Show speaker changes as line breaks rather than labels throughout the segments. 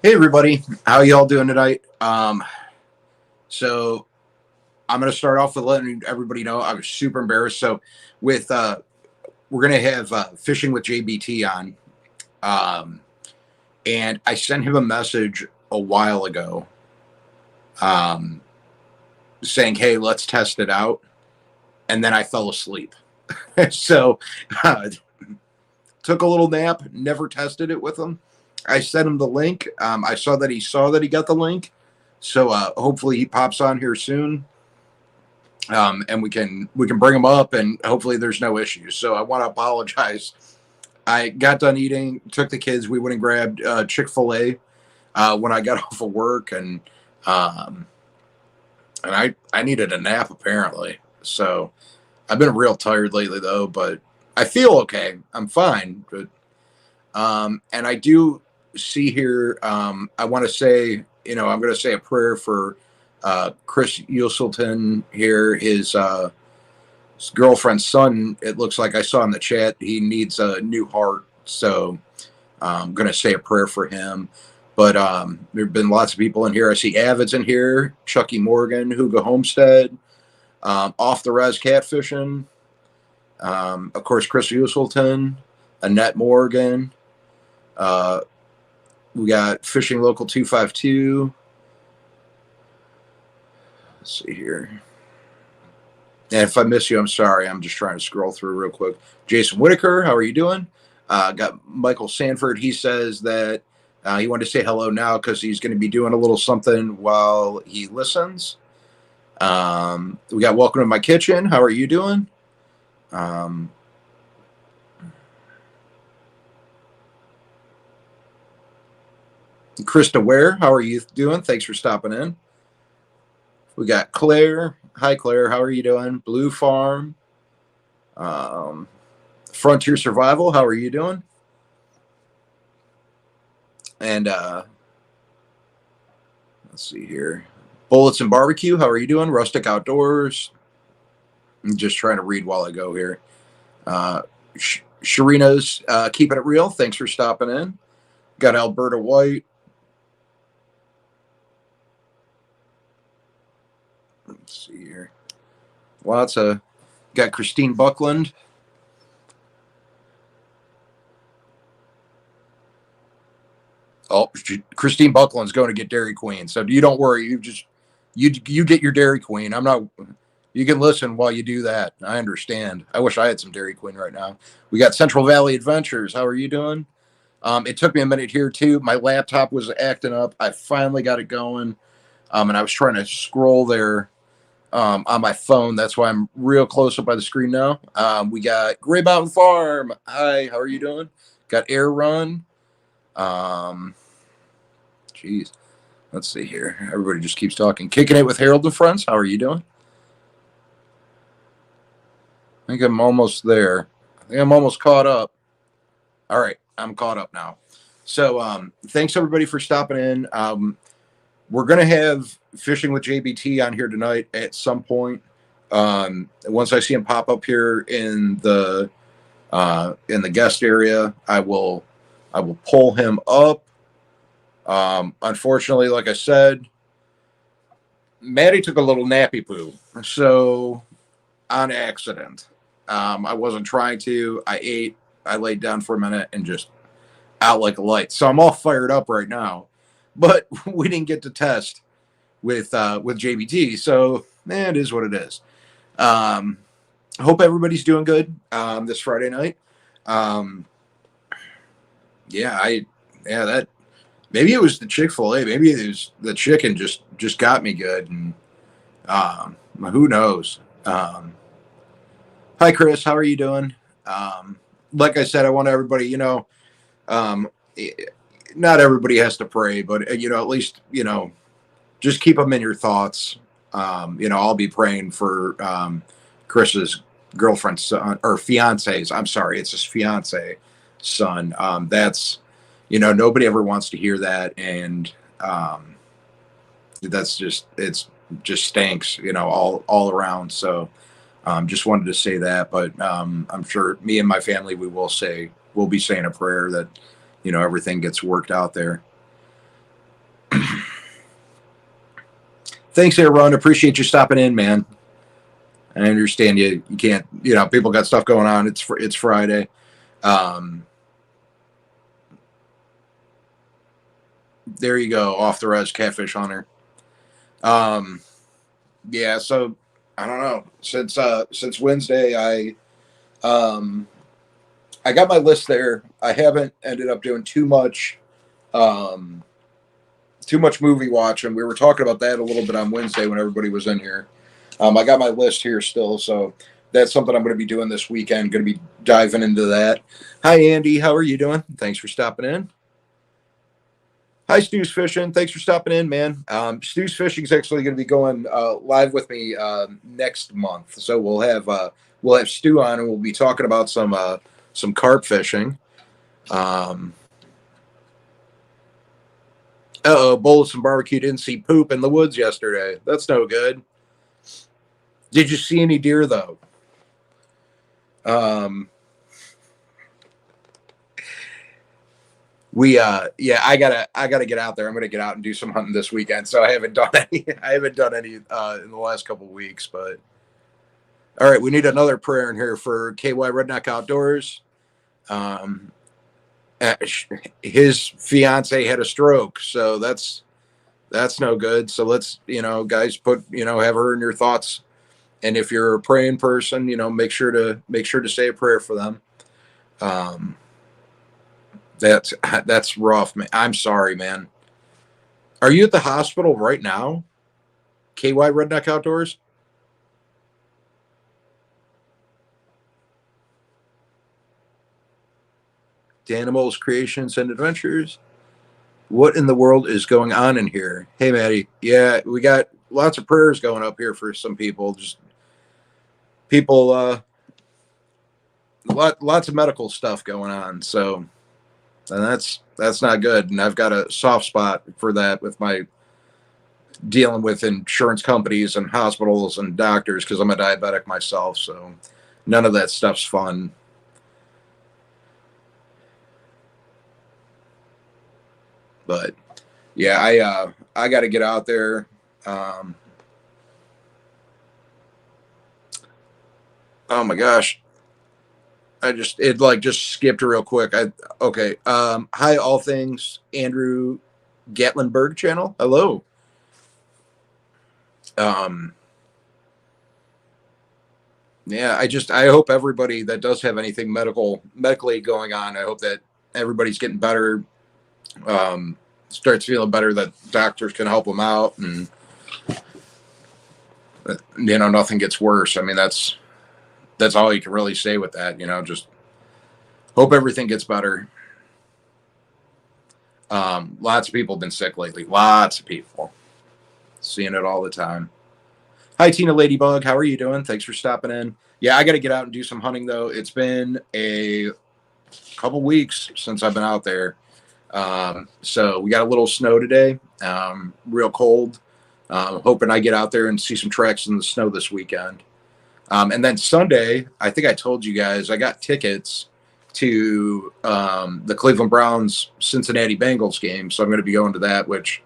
Hey everybody, how y'all doing tonight? So I'm gonna start off with letting everybody know I was super embarrassed. So with we're gonna have fishing with JBT on, um, and I sent him a message a while ago, um, saying, "Hey, let's test it out," and then I fell asleep. So uh, took a little nap, never tested it with him. I sent him the link. I saw that he got the link. So hopefully he pops on here soon, and we can bring him up, and hopefully there's no issues. So I want to apologize. I got done eating, took the kids. We went and grabbed Chick-fil-A when I got off of work, um, and I needed a nap apparently. So I've been real tired lately though, but I feel okay. I'm fine. But and I do see here. I want to say, I'm going to say a prayer for Chris Uselton here. His girlfriend's son. It looks like I saw in the chat. He needs a new heart, so I'm going to say a prayer for him. But there've been lots of people in here. I see Avid's in here. Chucky Morgan, Hugo Homestead, Off the Res Catfishing. Of course, Chris Uselton, Annette Morgan. We got Fishing Local 252. Let's see here. And if I miss you, I'm sorry. I'm just trying to scroll through real quick. Jason Whitaker, how are you doing? Got Michael Sanford. He says that he wanted to say hello now because he's going to be doing a little something while he listens. We got Welcome to My Kitchen. How are you doing? Krista Ware, how are you doing? Thanks for stopping in. We got Claire. Hi, Claire. How are you doing? Blue Farm. Frontier Survival. How are you doing? And let's see here. Bullets and Barbecue. How are you doing? Rustic Outdoors. I'm just trying to read while I go here. Sharina's Keeping It Real. Thanks for stopping in. Got Alberta White. Let's see here. Got Christine Buckland. Oh, Christine Buckland's going to get Dairy Queen. So you don't worry. You get your Dairy Queen. I'm not. You can listen while you do that. I understand. I wish I had some Dairy Queen right now. We got Central Valley Adventures. How are you doing? It took me a minute here too. My laptop was acting up. I finally got it going, and I was trying to scroll there on my phone. That's why I'm real close up by the screen now. We got Gray Mountain Farm. Hi, how are you doing? Got Air Run. Geez, let's see here. Everybody just keeps talking. Kicking It with Harold and Friends. How are you doing? I think I'm almost there. I think I'm almost caught up. All right, I'm caught up now. So thanks everybody for stopping in. We're going to have Fishing with JBT on here tonight at some point. Once I see him pop up here in the guest area, I will pull him up. Unfortunately, like I said, Maddie took a little nappy poo, so on accident. I wasn't trying to. I ate. I laid down for a minute and just out like a light. So I'm all fired up right now. But we didn't get to test with JBT, so it is what it is. Hope everybody's doing good this Friday night. That maybe it was the Chick-fil-A. Maybe it was the chicken just got me good, and who knows? Hi, Chris. How are you doing? Like I said, I want everybody. Not everybody has to pray, but at least just keep them in your thoughts. I'll be praying for Chris's girlfriend's son or fiance's. I'm sorry, it's his fiance son. That's nobody ever wants to hear that, and that's just stinks. All around. So just wanted to say that, but I'm sure me and my family we'll be saying a prayer that everything gets worked out there. Thanks, Aaron. Appreciate you stopping in, man. I understand you can't, people got stuff going on. It's Friday. There you go. Off the res catfish hunter. Yeah. So I don't know. Since Wednesday, I got my list there. I haven't ended up doing too much movie watching. We were talking about that a little bit on Wednesday when everybody was in here. I got my list here still, so that's something I'm going to be doing this weekend. Going to be diving into that. Hi, Andy. How are you doing? Thanks for stopping in. Hi, Stu's Fishing. Thanks for stopping in, man. Stu's Fishing is actually going to be going live with me next month, so we'll have Stu on, and we'll be talking about some carp fishing. Bullets and barbecue didn't see poop in the woods yesterday. That's no good. Did you see any deer though? I gotta get out there. I'm gonna get out and do some hunting this weekend. So I haven't done any in the last couple of weeks, but all right, we need another prayer in here for KY Redneck Outdoors. His fiance had a stroke, so that's no good. So let's, guys, have her in your thoughts. And if you're a praying person, make sure to say a prayer for them. That's rough, man. I'm sorry, man. Are you at the hospital right now? KY Redneck Outdoors? Danimals Creations and Adventures. What in the world is going on in here? Hey, Maddie. Yeah, we got lots of prayers going up here for some people. Just people, lots of medical stuff going on. So, and that's not good. And I've got a soft spot for that with my dealing with insurance companies and hospitals and doctors because I'm a diabetic myself. So none of that stuff's fun. But yeah, I got to get out there. Oh my gosh. It just skipped real quick. Okay. Hi, all things Andrew Gatlinburg channel. Hello. Yeah, I hope everybody that does have anything medically going on, I hope that everybody's getting better, starts feeling better, that doctors can help them out, and nothing gets worse. I mean, that's all you can really say with that, just hope everything gets better. Lots of people have been sick lately. Lots of people. Seeing it all the time. Hi, Tina Ladybug. How are you doing? Thanks for stopping in. Yeah, I got to get out and do some hunting, though. It's been a couple weeks since I've been out there. So we got a little snow today, real cold. Hoping I get out there and see some tracks in the snow this weekend. And then Sunday, I think I told you guys, I got tickets to the Cleveland Browns Cincinnati Bengals game. So I'm going to be going to that, which,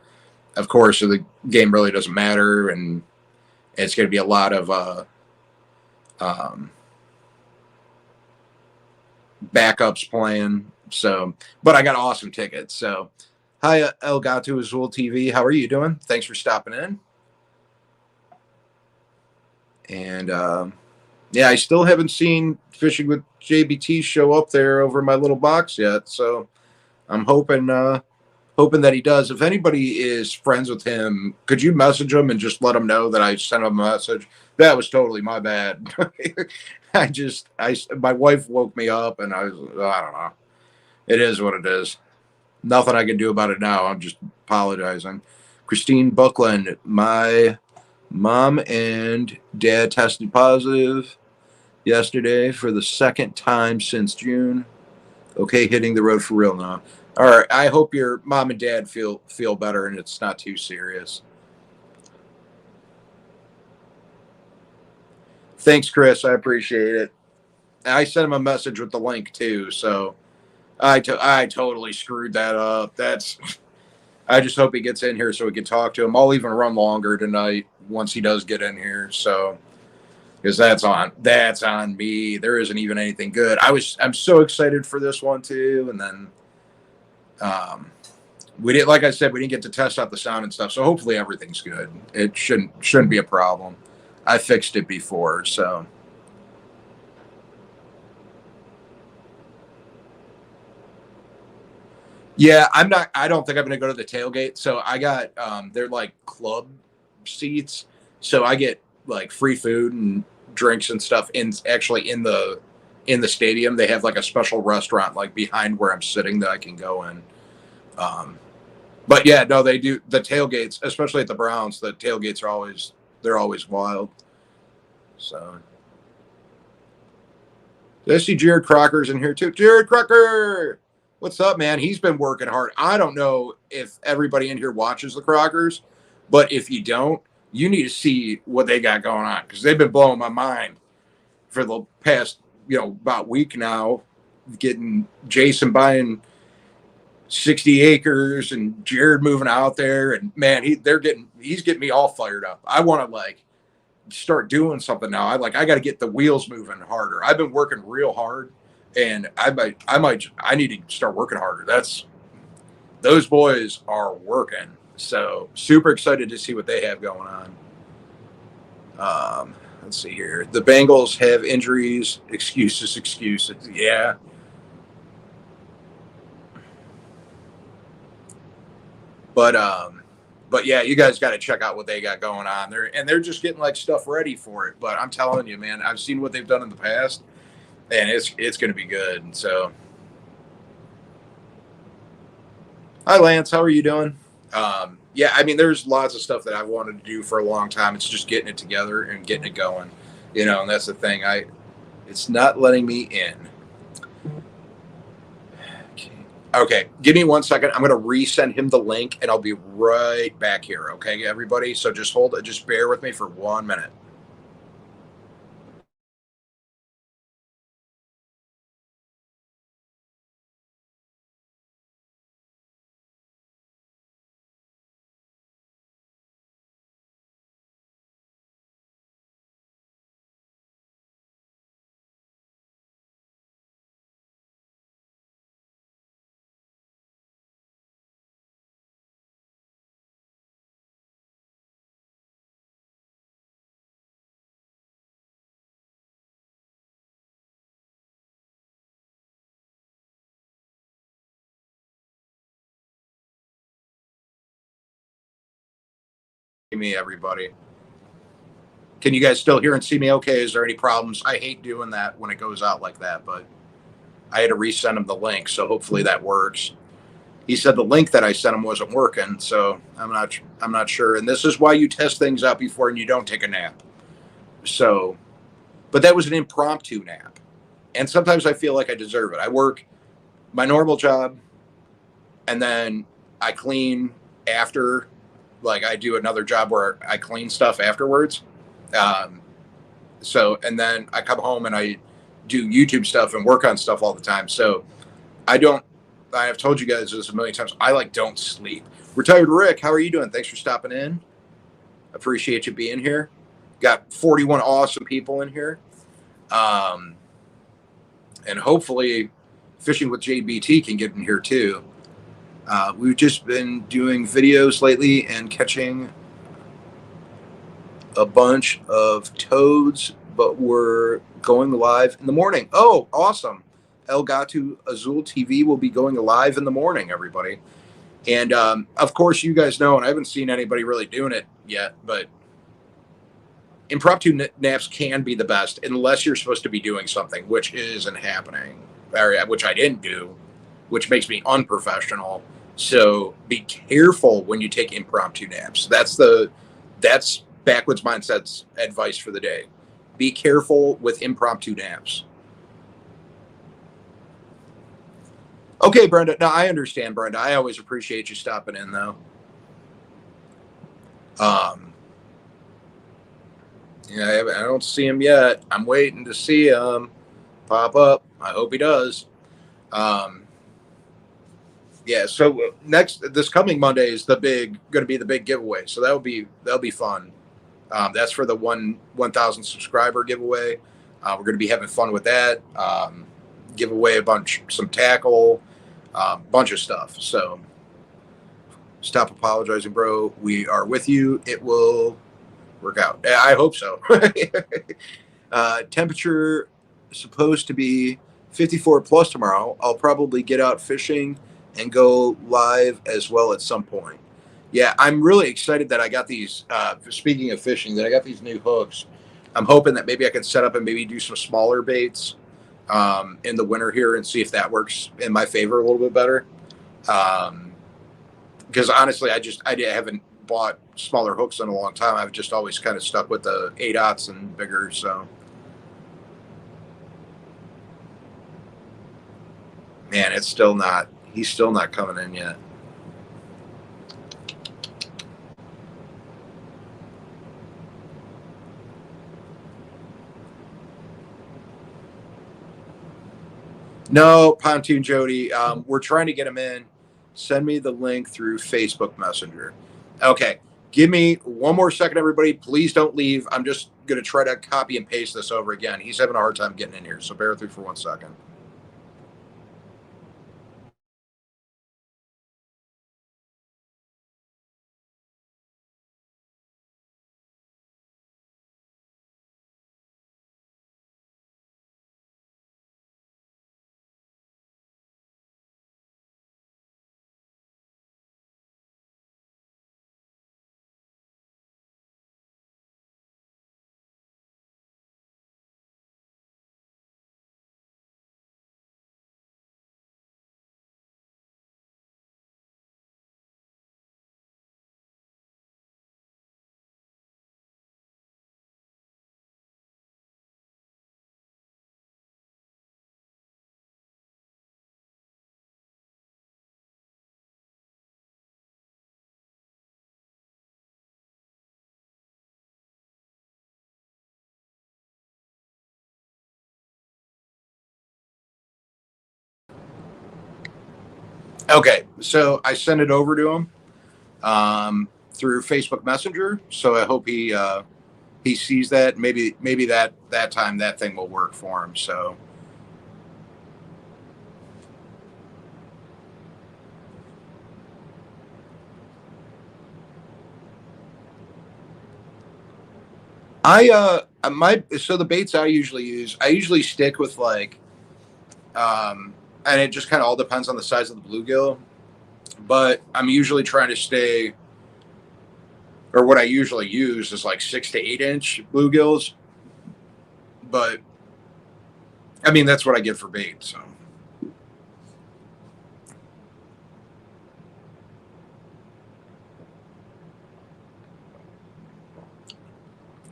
of course, the game really doesn't matter. And it's going to be a lot of backups playing. So, but I got awesome tickets. So, hi, El Gato Azul TV. How are you doing? Thanks for stopping in. And yeah, I still haven't seen Fishing with JBT show up there over my little box yet. So, I'm hoping that he does. If anybody is friends with him, could you message him and just let him know that I sent him a message? That was totally my bad. My wife woke me up, and I don't know. It is what it is. Nothing I can do about it now. I'm just apologizing. Christine Buckland, my mom and dad tested positive yesterday for the second time since June. Okay, hitting the road for real now. All right, I hope your mom and dad feel better and it's not too serious. Thanks, Chris. I appreciate it. I sent him a message with the link too, so I totally screwed that up. I just hope he gets in here so we can talk to him. I'll even run longer tonight once he does get in here. So, because that's on me. There isn't even anything good. I'm so excited for this one too. And then, we didn't, like I said, we didn't get to test out the sound and stuff. So hopefully everything's good. It shouldn't be a problem. I fixed it before. So. Yeah, I don't think I'm going to go to the tailgate. So I got, they're like club seats. So I get like free food and drinks and stuff in the stadium. They have like a special restaurant like behind where I'm sitting that I can go in. Um, but yeah, no, they do the tailgates, especially at the Browns. The tailgates they're always wild. So I see Jared Crocker's in here too. Jared Crocker, what's up, man? He's been working hard. I don't know if everybody in here watches the Crockers, but if you don't, you need to see what they got going on because they've been blowing my mind for the past, about week now. Getting Jason buying 60 acres and Jared moving out there, and man, he's getting me all fired up. I want to like start doing something now. I got to get the wheels moving harder. I've been working real hard, and I need to start working harder. Those boys are working. So super excited to see what they have going on. Let's see here. The Bengals have injuries. Excuses. Yeah. But yeah, you guys got to check out what they got going on there, and they're just getting like stuff ready for it. But I'm telling you, man, I've seen what they've done in the past, and it's going to be good. So, hi Lance, how are you doing? Yeah, I mean, there's lots of stuff that I wanted to do for a long time. It's just getting it together and getting it going, and that's the thing. It's not letting me in. Okay, give me 1 second. I'm going to resend him the link, and I'll be right back here. Okay, everybody? So just bear with me for 1 minute. Me, everybody. Can you guys still hear and see me okay? Is there any problems? I hate doing that when it goes out like that, but I had to resend him the link, so hopefully that works. He said the link that I sent him wasn't working, so I'm not sure. And this is why you test things out before and you don't take a nap. So, but that was an impromptu nap. And sometimes I feel like I deserve it. I work my normal job and then I clean after, like I do another job where I clean stuff afterwards. Um, and then I come home and I do YouTube stuff and work on stuff all the time. So I have told you guys this a million times. I don't sleep. Retired Rick, how are you doing? Thanks for stopping in. Appreciate you being here. Got 41 awesome people in here. And hopefully Fishing with JBT can get in here too. We've just been doing videos lately and catching a bunch of toads, but we're going live in the morning. Oh, awesome. El Gato Azul TV will be going live in the morning, everybody. And of course, you guys know, and I haven't seen anybody really doing it yet, but impromptu naps can be the best unless you're supposed to be doing something, which isn't happening, which I didn't do, which makes me unprofessional. So be careful when you take impromptu naps. That's Backwoods Mindset's advice for the day. Be careful with impromptu naps. Okay, Brenda. No, I understand, Brenda. I always appreciate you stopping in, though. Yeah, I don't see him yet. I'm waiting to see him pop up. I hope he does. Yeah. So this coming Monday is going to be the big giveaway. So that'll be fun. That's for the 1,000 subscriber giveaway. We're going to be having fun with that. Give away some tackle, bunch of stuff. So stop apologizing, bro. We are with you. It will work out. I hope so. Temperature supposed to be 54 plus tomorrow. I'll probably get out fishing and go live as well at some point. Yeah, I'm really excited that I got these. Speaking of fishing, that I got these new hooks. I'm hoping that maybe I can set up and maybe do some smaller baits in the winter here and see if that works in my favor a little bit better. Because honestly, I haven't bought smaller hooks in a long time. I've just always kind of stuck with the 8/0 and bigger. So, man, he's still not coming in yet. No, Pontoon Jody. We're trying to get him in. Send me the link through Facebook Messenger. Okay. Give me one more second, everybody. Please don't leave. I'm just going to try to copy and paste this over again. He's having a hard time getting in here, so bear with me for 1 second. Okay, so I sent it over to him through Facebook Messenger. So I hope he sees that. Maybe that time that thing will work for him. So the baits I usually stick with and it just kind of all depends on the size of the bluegill. But I'm usually trying to stay, or what I usually use is like 6 to 8 inch bluegills. But I mean, that's what I get for bait. So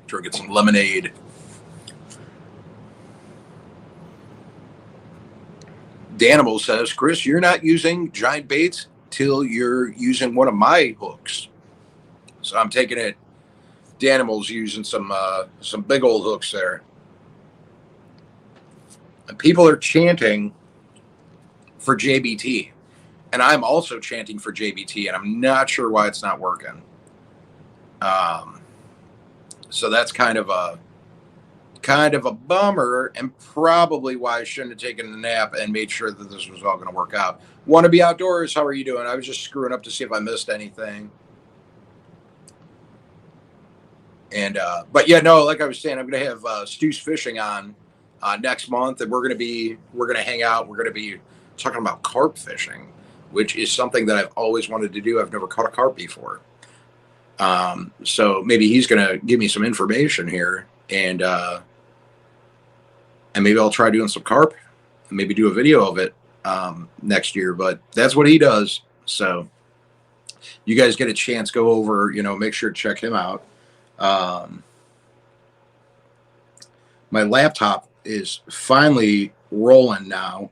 try to get some lemonade. Danimal says, Chris, you're not using giant baits till you're using one of my hooks. So I'm taking it. Danimal's using some big old hooks there. And people are chanting for JBT. And I'm also chanting for JBT, and I'm not sure why it's not working. So that's kind of a bummer, and probably why I shouldn't have taken a nap and made sure that this was all going to work out. Want to be outdoors? How are you doing? I was just screwing up to see if I missed anything. And but yeah, no, like I was saying, I'm going to have Stu's Fishing on next month, and we're going to hang out. We're going to be talking about carp fishing, which is something that I've always wanted to do. I've never caught a carp before. So maybe he's going to give me some information here, and maybe I'll try doing some carp and maybe do a video of it next year. But that's what he does. So you guys get a chance, go over, make sure to check him out. My laptop is finally rolling now.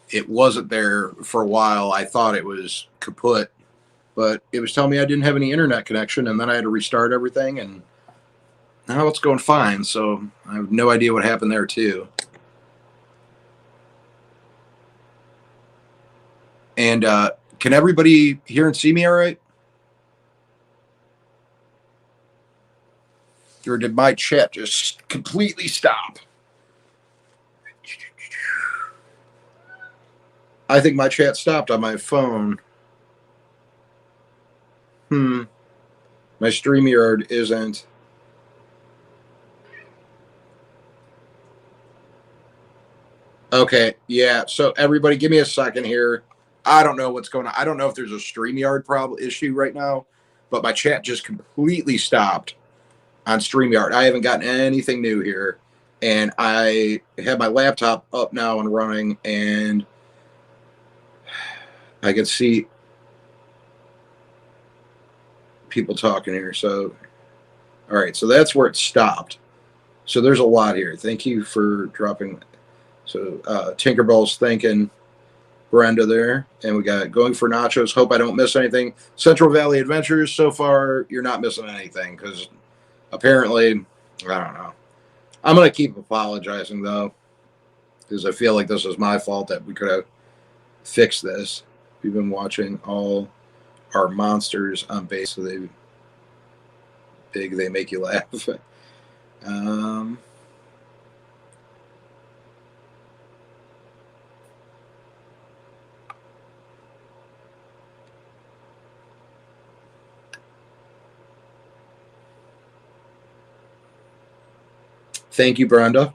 It wasn't there for a while. I thought it was kaput, but it was telling me I didn't have any internet connection, and then I had to restart everything, and now it's going fine. So I have no idea what happened there too. And can everybody hear and see me all right? Or did my chat just completely stop? I think my chat stopped on my phone. My StreamYard isn't. Okay, yeah. So everybody give me a second here. I don't know what's going on. I don't know if there's a StreamYard problem issue right now, but my chat just completely stopped on StreamYard. I haven't gotten anything new here. And I have my laptop up now and running, and I can see people talking here. So, all right. So that's where it stopped. So there's a lot here. Thank you for dropping. So Tinkerbell's thanking Brenda there. And we got Going for Nachos. Hope I don't miss anything. Central Valley Adventures. So far, you're not missing anything because apparently, I don't know. I'm going to keep apologizing, though, because I feel like this is my fault that we could have fixed this. We've been watching all our monsters on base, so they make you laugh. Thank you, Brenda,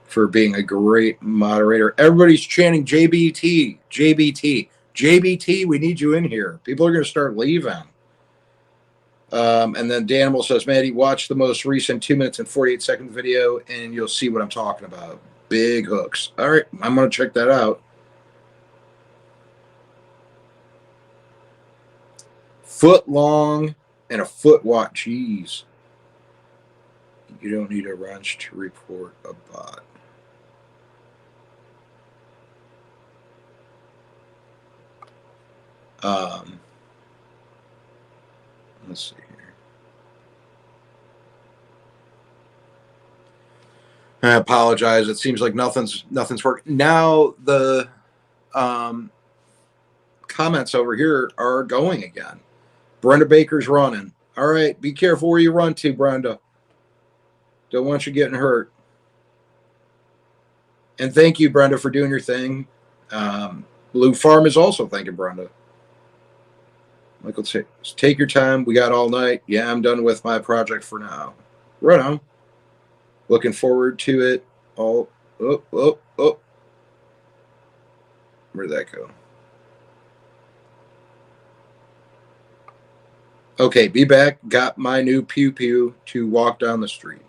for being a great moderator. Everybody's chanting JBT, JBT, JBT. We need you in here. People are going to start leaving. And then Danimal says, Maddie, watch the most recent 2 minutes and 48-second video, and you'll see what I'm talking about. Big hooks. All right, I'm going to check that out. Foot long and a foot wide. Jeez. You don't need a wrench to report a bot. Let's see here. I apologize. It seems like nothing's working. Now the comments over here are going again. Brenda Baker's running. All right, be careful where you run to, Brenda. Don't want you getting hurt. And thank you, Brenda, for doing your thing. Blue Farm is also thanking Brenda. Michael says, take your time. We got all night. Yeah, I'm done with my project for now. Right on. Looking forward to it. Oh. Where'd that go? Okay, be back. Got my new pew pew to walk down the street.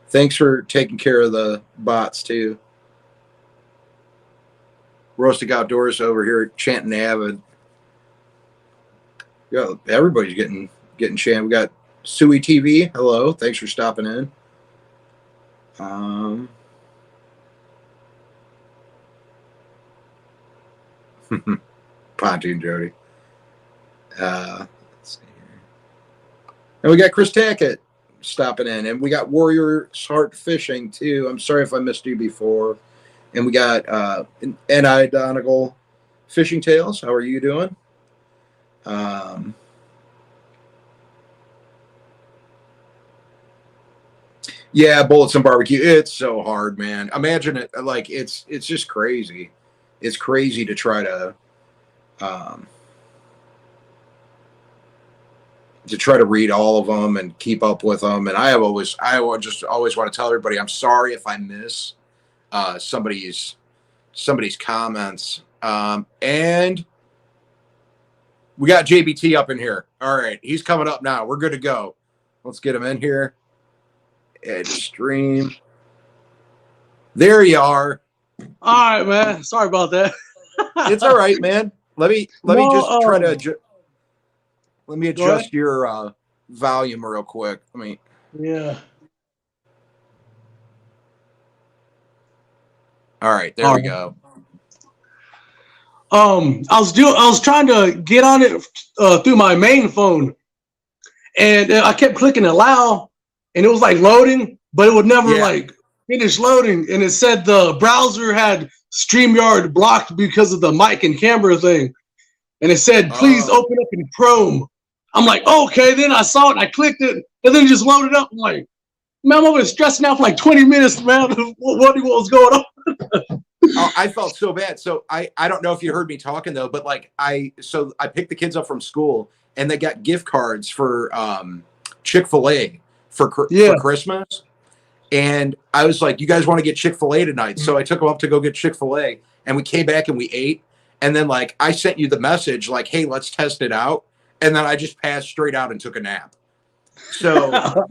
Thanks for taking care of the bots, too. Roastic Outdoors over here chanting avid. Yeah, everybody's getting chanted. We got Suey TV. Hello. Thanks for stopping in. Pontoon Jody. Let's see here. And we got Chris Tackett stopping in, and we got Warrior's Heart Fishing too. I'm sorry if I missed you before. And we got N.I. Donegal Fishing Tales. How are you doing? Yeah, bullets and barbecue. It's so hard, man. Imagine it. Like it's just crazy. It's crazy to try to read all of them and keep up with them. And I always want to tell everybody, I'm sorry if I miss somebody's comments. And we got JBT up in here. All right, he's coming up now. We're good to go. Let's get him in here. Edge stream. There you are.
All right, man. Sorry about that.
It's all right, man. Let me just try to let me adjust your volume real quick.
Yeah.
All right, there we go.
I was trying to get on it through my main phone, and I kept clicking allow, and it was like loading, but it would never finished loading, and it said the browser had StreamYard blocked because of the mic and camera thing. And it said, please open up in Chrome. I'm like, okay. Then I saw it, I clicked it, and then it just loaded up. I'm like, man, I'm over stressing out for like 20 minutes, man. What was going on?
I felt so bad. So I don't know if you heard me talking though, but like I picked the kids up from school and they got gift cards for Chick-fil-A for Christmas. And I was like, you guys want to get Chick-fil-A tonight? So I took them up to go get Chick-fil-A, and we came back and we ate. And then like I sent you the message like, hey, let's test it out. And then I just passed straight out and took a nap. So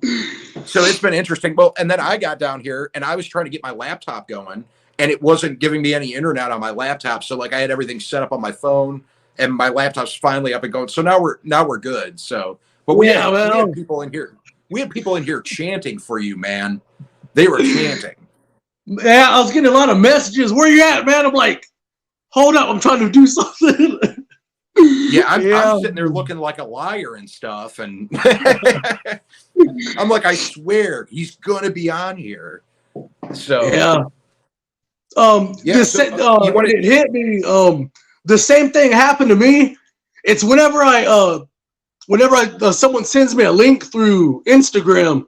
it's been interesting. Well, and then I got down here and I was trying to get my laptop going, and it wasn't giving me any internet on my laptop. So like I had everything set up on my phone, and my laptop's finally up and going. So now we're good. So, but we had people in here. We had people in here chanting for you, man. They were chanting.
Yeah, I was getting a lot of messages. Where you at, man? I'm like, hold up, I'm trying to do something.
I'm sitting there looking like a liar and stuff, and I'm like, I swear he's gonna be on here. So
it hit me. The same thing happened to me. It's whenever someone sends me a link through Instagram,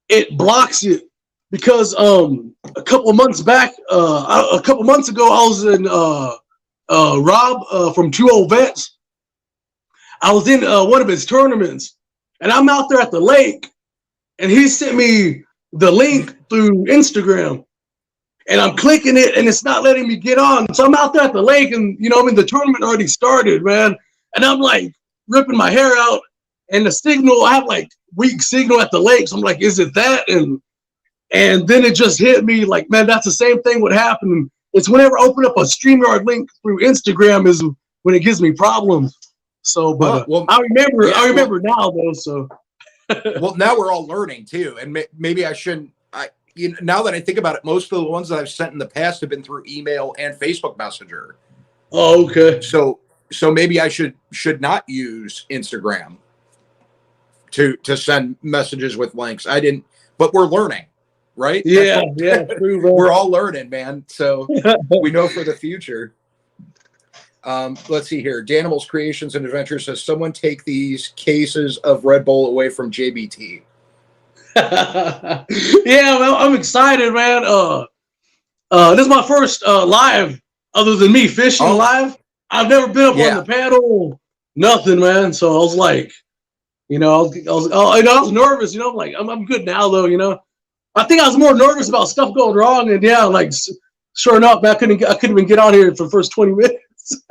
it blocks it because a couple of months ago, I was in Rob from Two Old Vets. I was in one of his tournaments, and I'm out there at the lake, and he sent me the link through Instagram, and I'm clicking it, and it's not letting me get on. So I'm out there at the lake, and the tournament already started, man, and I'm like ripping my hair out, and the signal, I have like weak signal at the lake, so I'm like, is it that? And then it just hit me like, man, that's the same thing would happen. It's whenever I open up a StreamYard link through Instagram is when it gives me problems. So, but I remember now though. So,
well, now we're all learning too, and maybe I shouldn't. Now that I think about it, most of the ones that I've sent in the past have been through email and Facebook Messenger.
Oh, okay.
So maybe I should not use Instagram to send messages with links. I didn't, but we're learning, right?
Yeah.
True, we're all learning, man. So we know for the future. Let's see here. Danimals Creations and Adventures says, someone take these cases of Red Bull away from JBT.
Yeah, well, I'm excited, man. This is my first live other than me fishing live. I've never been up on the paddle, nothing, man. So I was like, I was nervous, I'm like, I'm good now though, I think I was more nervous about stuff going wrong, and sure enough, I couldn't even get on here for the first 20 minutes.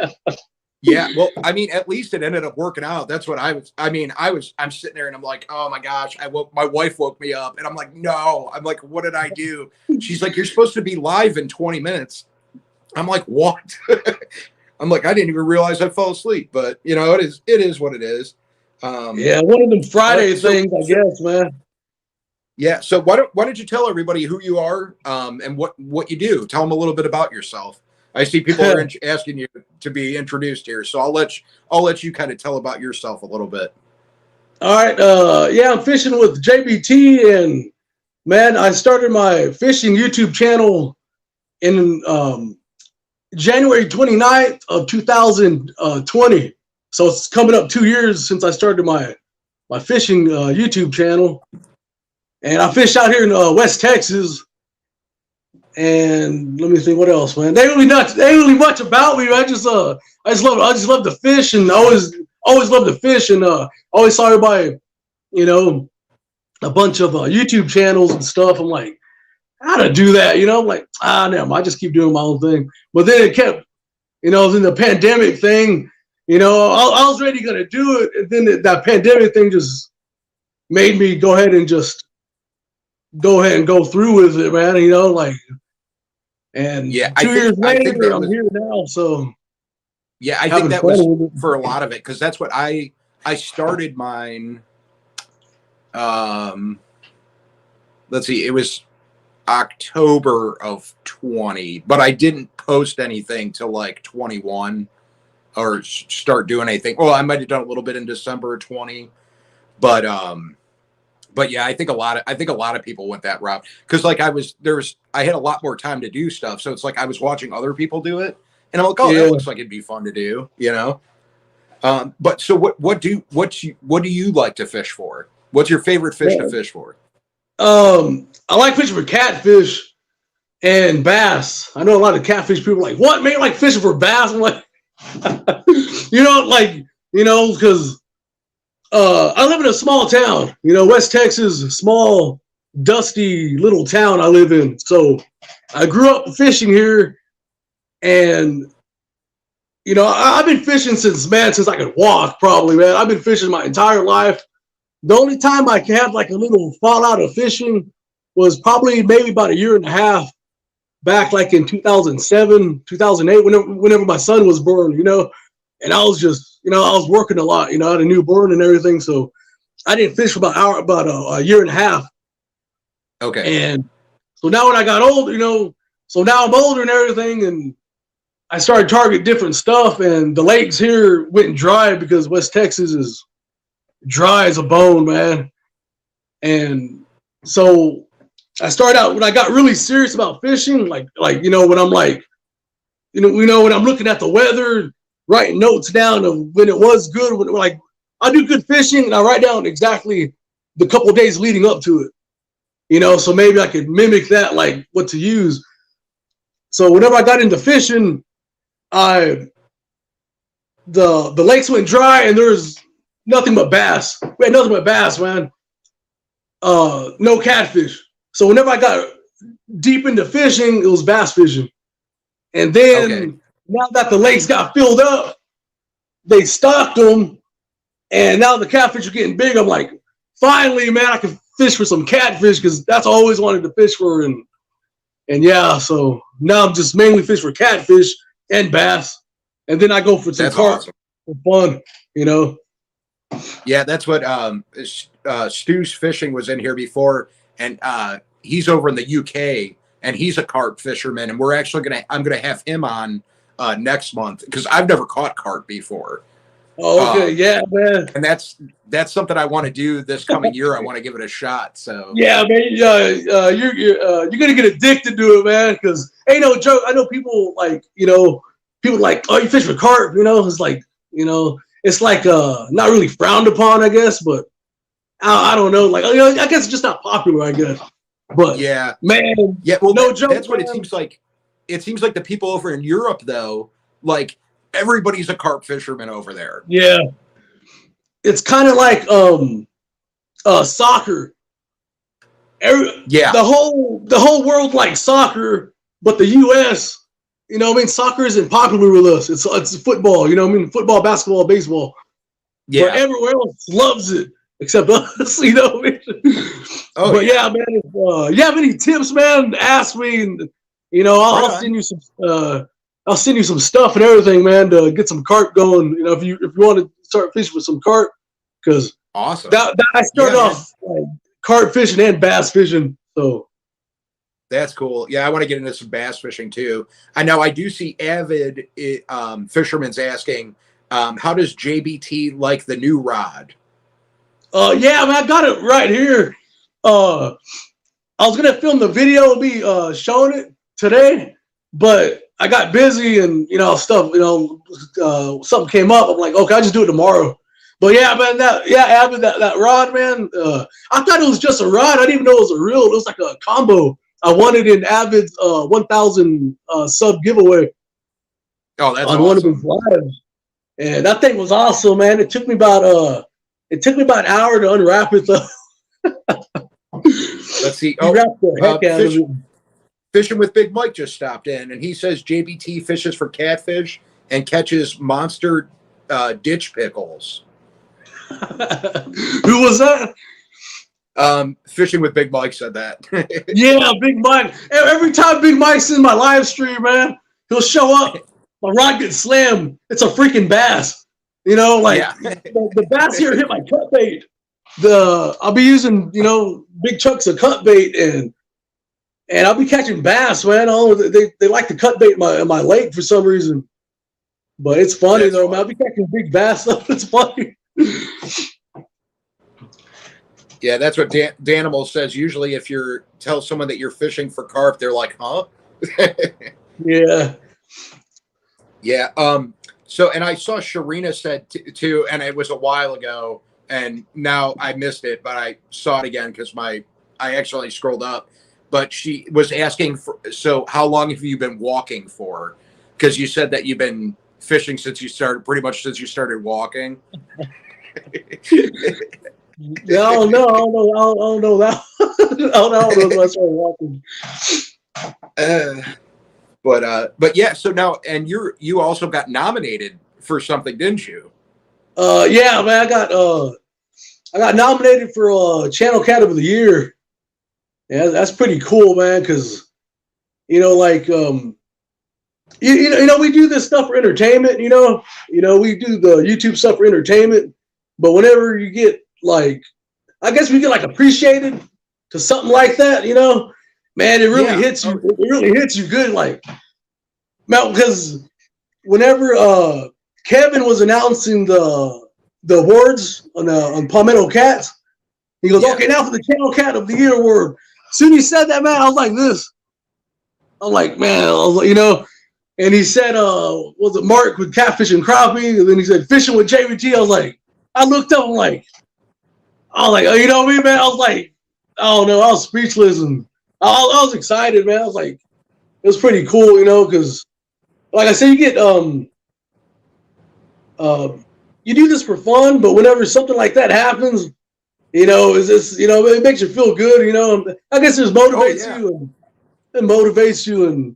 Yeah, well, I mean, at least it ended up working out. That's what I'm sitting there and I'm like, oh my gosh, my wife woke me up, and I'm like, no, I'm like, what did I do? She's like, you're supposed to be live in 20 minutes. I'm like, what? I'm like, I didn't even realize I fell asleep, but it is what it is.
One of them Friday things, I guess, man.
Yeah. So why don't you tell everybody who you are, and what you do? Tell them a little bit about yourself. I see people are asking you to be introduced here, so I'll let you kind of tell about yourself a little bit.
All right. I'm fishing with JBT, and man, I started my fishing YouTube channel in January 29th of 2020. So it's coming up 2 years since I started my fishing YouTube channel, and I fish out here in West Texas. And let me think, what else, man? They really much about me. I just love to fish, and always love to fish, and always saw everybody, a bunch of YouTube channels and stuff. I'm like, how to do that? I'm like, never. I just keep doing my own thing. But then it kept, then the pandemic thing. I was already gonna do it, and then that pandemic thing just made me go ahead and go through with it, man. And 2 years later, I'm here now. So
yeah, I think that was for a lot of it, because that's what I started mine. Let's see, it was October of 20, but I didn't post anything till like 21 or start doing anything. Well, I might have done a little bit in December of 20, but But yeah, I think a lot of people went that route because like I had a lot more time to do stuff, so it's like I was watching other people do it, and I'm like, oh, that looks like it'd be fun to do, you know. But so what do you like to fish for? What's your favorite fish to fish for?
I like fishing for catfish and bass. I know a lot of catfish people are like, what, man, like fishing for bass? I'm like, because I live in a small town, West Texas, small, dusty little town I live in. So I grew up fishing here, and I've been fishing since I could walk, probably, man. I've been fishing my entire life. The only time I had like a little fallout of fishing was probably maybe about a year and a half back, like in 2007, 2008, whenever my son was born, and I was just, I was working a lot, I had a newborn and everything. So I didn't fish for about a year and a half.
Okay.
And so now when I got old, so now I'm older and everything, and I started targeting different stuff, and the lakes here went dry because West Texas is dry as a bone, man. And so I started out, when I got really serious about fishing, when I'm like, when I'm looking at the weather, writing notes down of when it was good, when I do good fishing and I write down exactly the couple of days leading up to it, so maybe I could mimic that, like what to use. So whenever I got into fishing, the lakes went dry and there was nothing but bass. We had nothing but bass, man. No catfish. So whenever I got deep into fishing, it was bass fishing. And then now that the lakes got filled up, they stocked them, and now the catfish are getting big. I'm like, finally, man, I can fish for some catfish, because that's all I always wanted to fish for. And yeah, so now I'm just mainly fish for catfish and bass, and then I go for some carp for fun,
Yeah, that's what Stu's Fishing was in here before, and he's over in the UK, and he's a carp fisherman, and I'm gonna have him on next month, because I've never caught carp before.
Oh, okay, yeah, man.
And that's something I want to do this coming year. I want to give it a shot. So
yeah, man, you're gonna get addicted to it, man. Because ain't no joke. I know people like, people like, oh, you fish for carp, It's like, it's like not really frowned upon, I guess, but I don't know. Like, I guess it's just not popular, I guess. But
yeah,
man,
yeah. Well,
no joke.
That's what it seems like. It seems like the people over in Europe, though, like everybody's a carp fisherman over there.
Yeah, it's kind of like soccer. The whole world likes soccer, but the U.S., soccer isn't popular with us. It's football, football, basketball, baseball. Yeah, but everywhere else loves it except us,
Oh,
but yeah, man, if you have any tips, man, ask me, and I'll send you some. I'll send you some stuff and everything, man, to get some carp going. If you want to start fishing with some carp, because
awesome.
I started off like carp fishing and bass fishing, so
that's cool. Yeah, I want to get into some bass fishing too. I know I do see avid fishermen's asking, how does JBT like the new rod?
Yeah, man, I got it right here. I was gonna film the video and be showing it today, but I got busy and stuff. Something came up. I'm like, okay, I'll just do it tomorrow. But yeah, man, that rod, man. I thought it was just a rod. I didn't even know it was a reel. It was like a combo. I won it in Avid's 1,000 sub giveaway.
Oh, that's
on
awesome.
One of his lives, and that thing was awesome, man. It took me about an hour to unwrap it though.
Let's see. Fishing with Big Mike just stopped in, and he says JBT fishes for catfish and catches monster ditch pickles.
Who was that?
Fishing with Big Mike said that.
Yeah, Big Mike. Every time Big Mike's in my live stream, man, he'll show up. My rod gets slammed. It's a freaking bass. The bass here hit my cut bait. I'll be using big chunks of cut bait, and I'll be catching bass, man. They like to cut bait in my lake for some reason. But it's funny though, man. I'll be catching big bass stuff. It's funny.
Yeah, that's what Danimal says. Usually, if you tell someone that you're fishing for carp, they're like, "Huh?"
Yeah.
Yeah. So, and I saw Sharina said too, and it was a while ago, and now I missed it, but I saw it again because I actually scrolled up. But she was asking for, so how long have you been walking for? Because you said that you've been fishing pretty much since you started walking.
Yeah, I don't know. I don't know that. I don't know when I started walking.
But yeah. So now, and you also got nominated for something, didn't you?
Yeah, man. I got nominated for Channel Cat of the Year. Yeah, that's pretty cool, man. Because like you know, we do this stuff for entertainment. You know, we do the YouTube stuff for entertainment. But whenever you get like, I guess we get like appreciated to something like that, man, it really hits you. It really hits you good, like, man, because whenever Kevin was announcing the awards on Palmetto Cats, he goes, "Okay, now for the Channel Cat of the Year award." As soon as he said that, man, I was like this. I'm like, man, and he said, was it Mark with Catfish and Crappie? And then he said, fishing with JBT. I was like, I looked up, I'm like, oh, you know what I mean, man? I was like, I don't know, I was speechless, and I was excited, man. I was like, it was pretty cool, because, like I said, you get, you do this for fun, but whenever something like that happens, is this, it makes you feel good, I guess it motivates you, and it motivates you, and,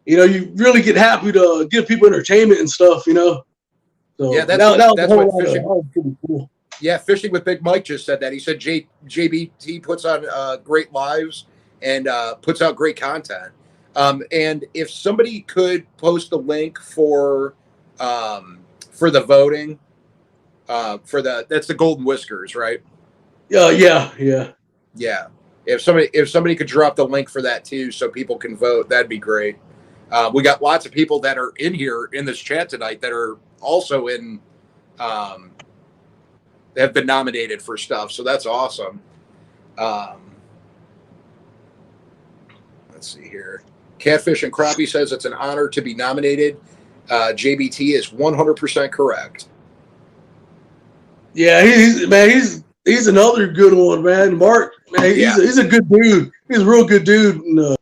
you really get happy to give people entertainment and stuff, So
yeah, that's what fishing. That was pretty cool. Yeah, Fishing with Big Mike just said that. He said JBT puts on great lives and puts out great content. And if somebody could post the link for the voting, that's the Golden Whiskers, right?
Yeah.
If somebody could drop the link for that too, so people can vote, that'd be great. We got lots of people that are in here in this chat tonight that are also in, have been nominated for stuff. So that's awesome. Let's see here. Catfish and Crappie says it's an honor to be nominated. JBT is 100% correct.
Yeah, he's another good one, man. Mark, man, he's a good dude. He's a real good dude. And,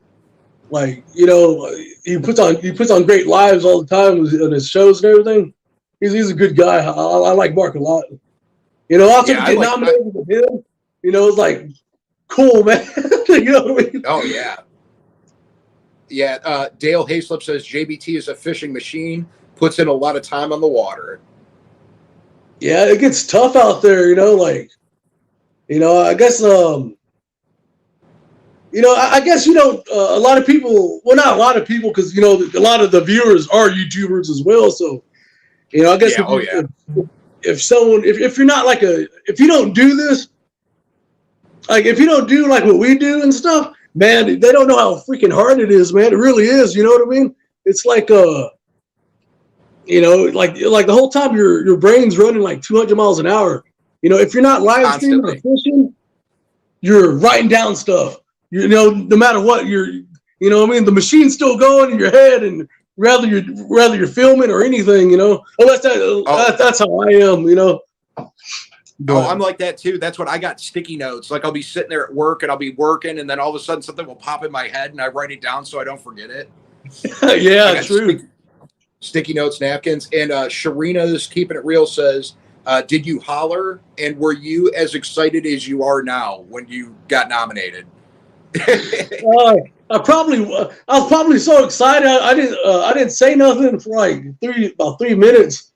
he puts on great lives all the time on his shows and everything. He's a good guy. I like Mark a lot. Also to get nominated with him, it's like cool, man. You know what I mean?
Oh yeah. Yeah, Dale Hayslip says JBT is a fishing machine, puts in a lot of time on the water.
Yeah, it gets tough out there, I guess I guess a lot of people, well, not a lot of people, because a lot of the viewers are YouTubers as well. So, I guess if you're not if you don't do this, like if you don't do like what we do and stuff, man, they don't know how freaking hard it is, man. It really is. You know what I mean? It's like like the whole time your brain's running like 200 miles an hour. If you're not live streaming or fishing, you're writing down stuff. No matter what, the machine's still going in your head, and whether you're filming or anything, that's how I am,
But, I'm like that too. That's what I got, sticky notes. Like I'll be sitting there at work and I'll be working, and then all of a sudden something will pop in my head and I write it down so I don't forget it.
Yeah, true.
Sticky notes, napkins. And Sharina's Keeping It Real says, did you holler, and were you as excited as you are now when you got nominated?
I was probably so excited. I didn't say nothing for like about 3 minutes,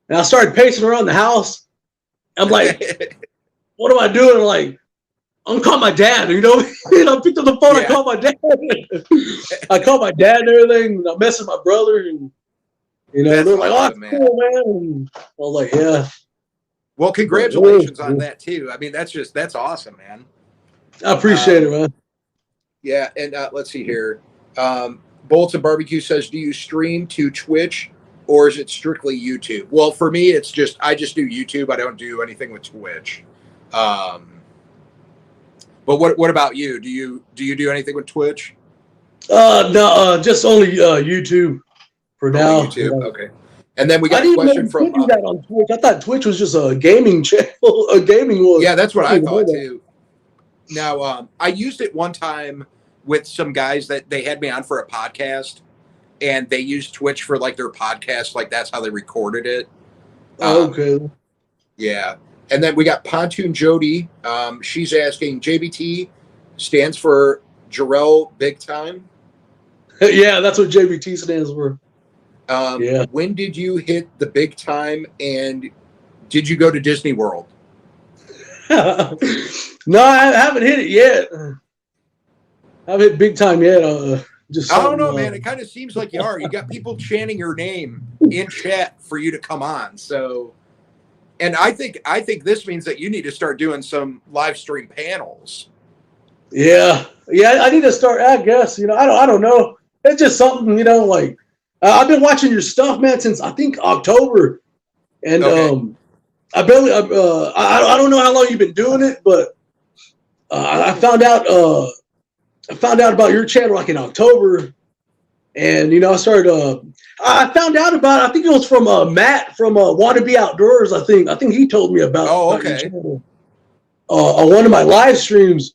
and I started pacing around the house. I'm like, what am I doing? I'm like, I'm calling my dad. I picked up the phone. Yeah. I called my dad. I called my dad and everything. I messaged my brother, and they're like, "Oh, that's cool, man." And I was like, "Yeah."
Well, congratulations on that too. I mean, that's awesome, man.
I appreciate it, man.
Yeah, and let's see here. Bullets and Barbecue says, do you stream to Twitch, or is it strictly YouTube? Well, for me, I just do YouTube. I don't do anything with Twitch. But what about you? Do you do anything with Twitch?
No, just only YouTube for now.
YouTube, okay. And then we got
a
question from.
I didn't know you could do that on Twitch. I thought Twitch was just a gaming channel, a gaming one.
Yeah, that's what I thought too. Now, I used it one time with some guys that they had me on for a podcast, and they used Twitch for like their podcast, like that's how they recorded it.
Okay.
Yeah. And then we got Pontoon Jody. She's asking, JBT stands for Jarrell Big Time.
Yeah, that's what JBT stands for.
Yeah. When did you hit the big time, and did you go to Disney World?
No, I haven't hit it yet. I haven't hit big time yet.
I don't know, man. It kind of seems like you are. You got people chanting your name in chat for you to come on. So, and I think this means that you need to start doing some live stream panels.
Yeah. I need to start. I guess I don't know. It's just something like I've been watching your stuff, man, since I think October, and I barely. I don't know how long you've been doing it, but I found out. I found out about your channel like in October, and I started. I found out about. I think it was from Matt from Want to Be Outdoors. I think he told me about.
Oh,
about your
okay.
channel, on one of my live streams,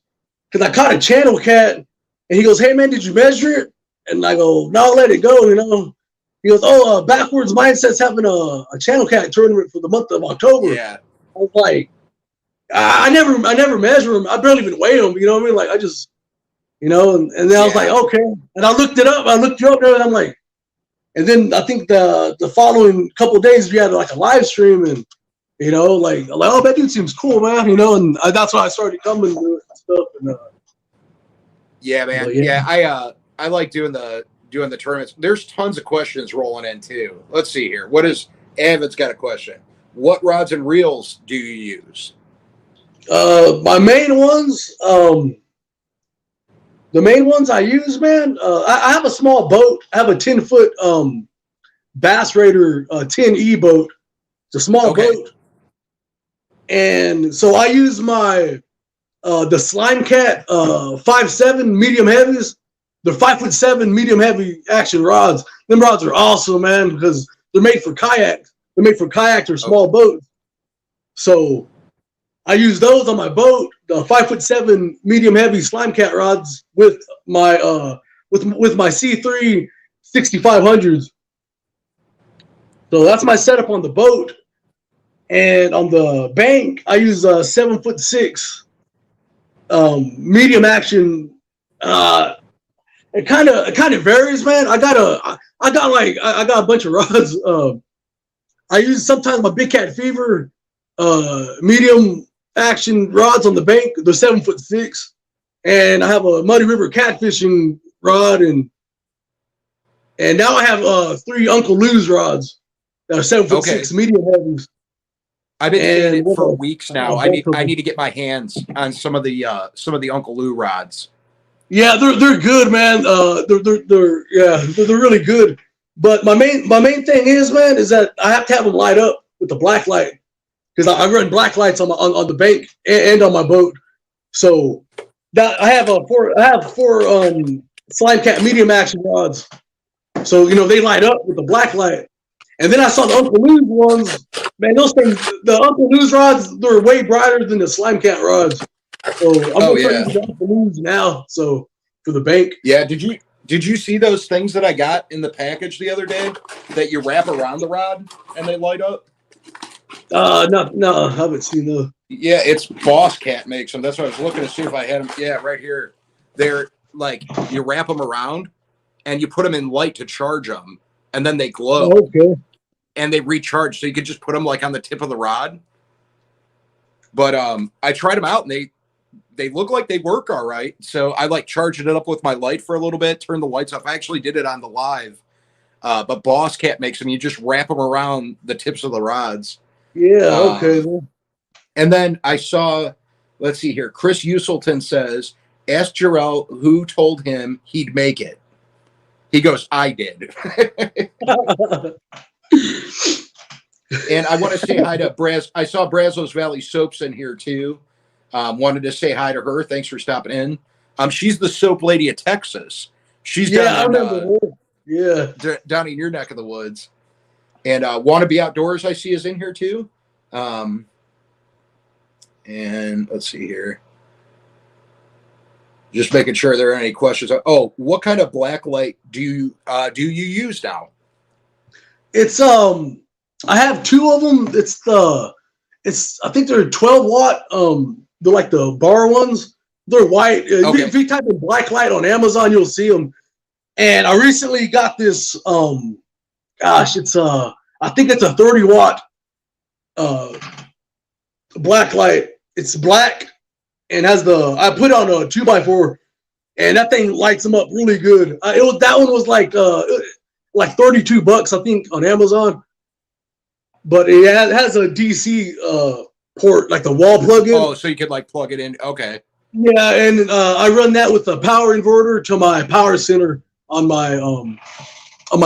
because I caught a channel cat, and he goes, "Hey man, did you measure it?" And I go, "No, let it go." He goes, "Oh, Backwoods Mindset's having a channel cat tournament for the month of October."
Yeah.
I was like, I never measure them. I barely even weigh them. You know what I mean? Like I just. And then I was like, okay. And I looked it up. I looked you up there, and I'm like, and then I think the following couple of days we had like a live stream, and like oh, that dude seems cool, man. And that's why I started coming to it and stuff. And
yeah, man. Yeah, I like doing the tournaments. There's tons of questions rolling in too. Let's see here. Avid's got a question. What rods and reels do you use?
My main ones. The main ones I use, man, I have a small boat. I have a 10-foot Bass Raider 10E boat. It's a small boat. And so I use my the Slime Cat 5.7 medium heavies. They're 5'7" medium heavy action rods. Them rods are awesome, man, because they're made for kayak. They're made for kayaks or small boats. So I use those on my boat, the 5'7" medium heavy Slime Cat rods with my with my C3 6500s. So that's my setup on the boat. And on the bank, I use a 7'6" medium action. It kind of varies, man. I got a bunch of rods. I use sometimes my Big Cat Fever medium action rods on the bank. They're 7'6", and I have a Muddy River catfishing rod, and now I have 3 Uncle Lou's rods that are 7'6" medium heavies.
I've been saying it for weeks now. I need to get my hands on some of the Uncle Lou rods.
Yeah, they're good, man. They're really good. But my main thing is, man, is that I have to have them light up with the black light, because I run black lights on the bank and on my boat. So that I have four Slime Cat medium action rods. So they light up with the black light. And then I saw the Uncle Lou's ones. Man, those things, the Uncle Lou's rods, they're way brighter than the Slime Cat rods. So I'm gonna use the Uncle Lou's now. So for the bank.
Yeah. Did you see those things that I got in the package the other day that you wrap around the rod and they light up?
No, I haven't seen those.
Yeah, it's Boss Cat makes them. That's what I was looking to see if I had them. Yeah, right here. They're like, you wrap them around and you put them in light to charge them, and then they glow.
Oh, okay.
And they recharge, so you could just put them like on the tip of the rod. But I tried them out, and they look like they work all right. So I like charged it up with my light for a little bit, turned the lights off. I actually did it on the live. But Boss Cat makes them. You just wrap them around the tips of the rods.
Yeah, okay.
And then I saw, let's see here, Chris Uselton says, ask Jarrell who told him he'd make it. He goes, I did. And I want to say hi to Braz. I saw Brazos Valley Soaps in here too. Wanted to say hi to her. Thanks for stopping in. She's the soap lady of Texas. She's down down in your neck of the woods. And Want to Be Outdoors, I see, is in here too. And let's see here. Just making sure there are any questions. Oh, what kind of black light do you use now?
It's I have two of them. I think they're 12 watt. They're like the bar ones. They're white.
Okay.
If you type in black light on Amazon, you'll see them. And I recently got this. It's I think it's a 30 watt black light. It's black and has I put it on a 2x4, and that thing lights them up really good. That one was like $32, I think, on Amazon. But it has a DC port, like the wall plug-in.
Oh, so you could like plug it in. Okay.
Yeah, and I run that with a power inverter to my power center on my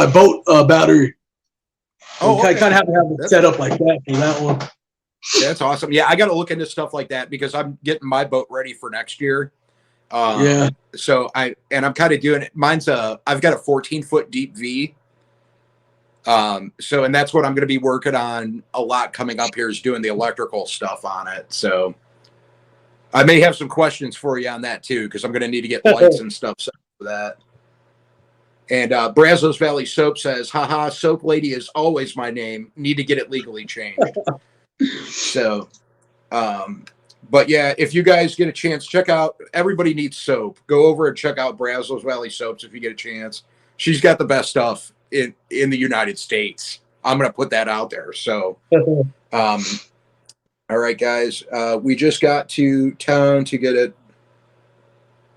boat battery.
Oh, okay.
I kind of have to have it set up like that for that one.
That's awesome. Yeah, I got to look into stuff like that because I'm getting my boat ready for next year. So I'm kind of doing it. I've got a 14-foot deep V. And that's what I'm going to be working on a lot coming up here, is doing the electrical stuff on it. So I may have some questions for you on that too, because I'm going to need to get lights and stuff set for that. And Brazos Valley Soap says, haha, soap lady is always my name. Need to get it legally changed. So, but yeah, if you guys get a chance, check out Everybody Needs Soap. Go over and check out Brazos Valley Soaps if you get a chance. She's got the best stuff in the United States. I'm going to put that out there. So, all right, guys, we just got to town to get it.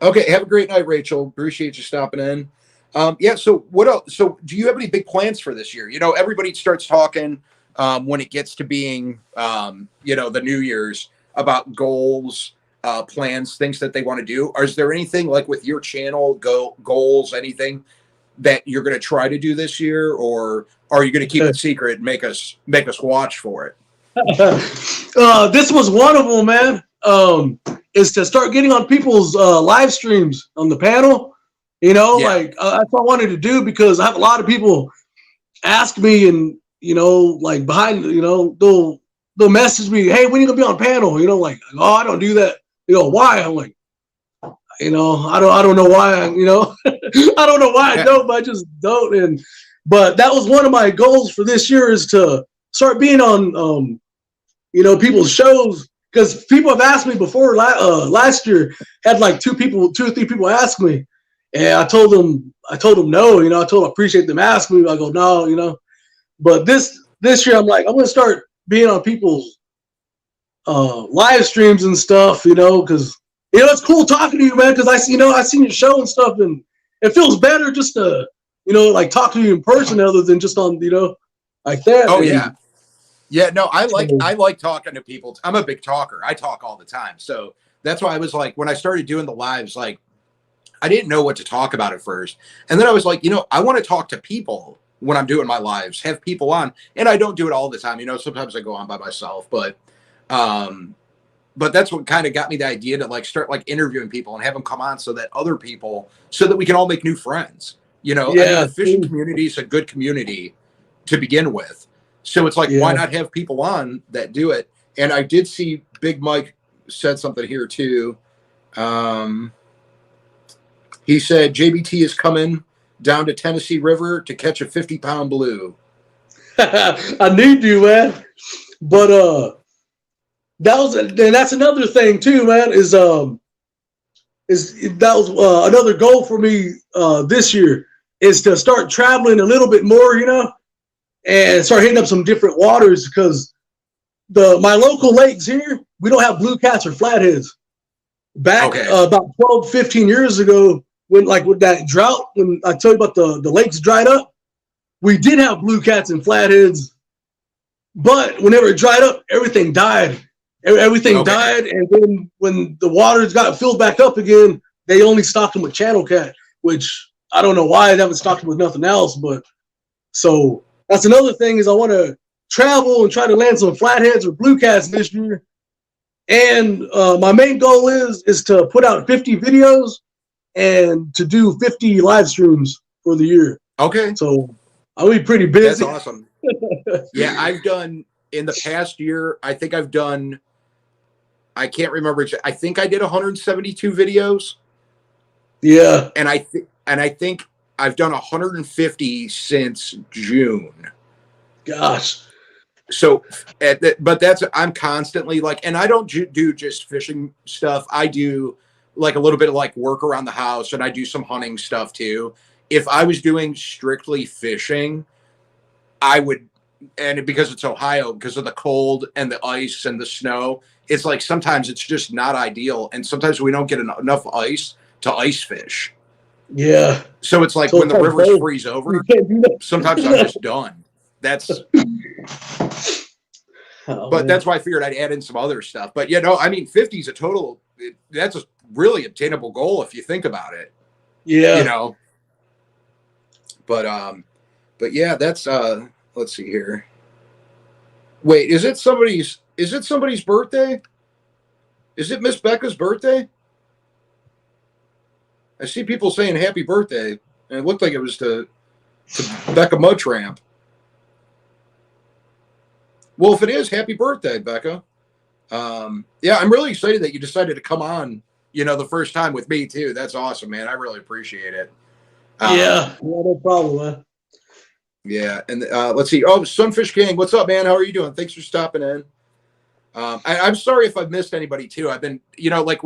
Okay. Have a great night, Rachel. Appreciate you stopping in. Yeah. So what else? So do you have any big plans for this year? Everybody starts talking when it gets to being, the New Year's, about goals, plans, things that they want to do. Or is there anything like with your channel, goals, anything that you're going to try to do this year, or are you going to keep it secret and make us watch for it?
This was one of them, man. Is to start getting on people's live streams on the panel. That's what I wanted to do, because I have a lot of people ask me, and like behind, they'll message me, hey, when are you gonna be on panel? Oh, I don't do that. Why? I'm like, I don't know why. I don't know why I don't, but I just don't. But that was one of my goals for this year, is to start being on, people's shows. Because people have asked me before. Last year, had like 2 or 3 people ask me, and I told them no. I told them I appreciate them asking me. I go, no. But this year, I'm like, I'm gonna start being on people's live streams and stuff. Because it's cool talking to you, man. Because I seen your show and stuff, and it feels better just to like talk to you in person, other than just on like that.
Oh, yeah. Yeah, no, I like talking to people. I'm a big talker. I talk all the time. So that's why I was like, when I started doing the lives, like, I didn't know what to talk about at first. And then I was like, I want to talk to people when I'm doing my lives, have people on. And I don't do it all the time. Sometimes I go on by myself, but that's what kind of got me the idea to like start like interviewing people and have them come on, so that we can all make new friends. The fishing community is a good community to begin with. So it's like, why not have people on that do it? And I did see Big Mike said something here too. He said JBT is coming down to Tennessee River to catch a 50-pound blue.
I need you, man. But that's another thing too, man. Another goal for me this year, is to start traveling a little bit more, and start hitting up some different waters, because my local lakes here, we don't have blue cats or flatheads. Back about 12, 15 years ago, when like with that drought, when I told you about the lakes dried up, we did have blue cats and flatheads, but whenever it dried up, everything died. Everything died, and then when the waters got filled back up again, they only stocked them with channel cat, which I don't know why they haven't stocked them with nothing else. But so that's another thing, is I want to travel and try to land some flatheads or blue cats this year, And my main goal is to put out 50 videos and to do 50 live streams for the year.
Okay.
So I'll be pretty busy.
That's awesome. Yeah, I've done in the past year, I think I've done, I can't remember. I think I did 172 videos.
Yeah.
And I think I've done 150 since June.
Gosh.
So, but I'm constantly like, and I don't do just fishing stuff. I do like a little bit of like work around the house, and I do some hunting stuff too. If I was doing strictly fishing, I would, and because it's Ohio, because of the cold and the ice and the snow, it's like sometimes it's just not ideal. And sometimes we don't get enough ice to ice fish.
Yeah.
So it's like when the rivers freeze over, sometimes I'm just done. That's, but that's why I figured I'd add in some other stuff. But I mean, 50 is a total, that's a really obtainable goal if you think about it.
Yeah.
But yeah, that's, let's see here. Wait, is it somebody's birthday? Is it Miss Becca's birthday? I see people saying happy birthday, and it looked like it was to Becca Mudtramp. Well, if it is, happy birthday, Becca. Yeah, I'm really excited that you decided to come on, the first time with me too. That's awesome, man. I really appreciate it.
Yeah, no problem, man.
Yeah, and let's see. Oh, Sunfish King, what's up, man? How are you doing? Thanks for stopping in. I'm sorry if I've missed anybody too. I've been, like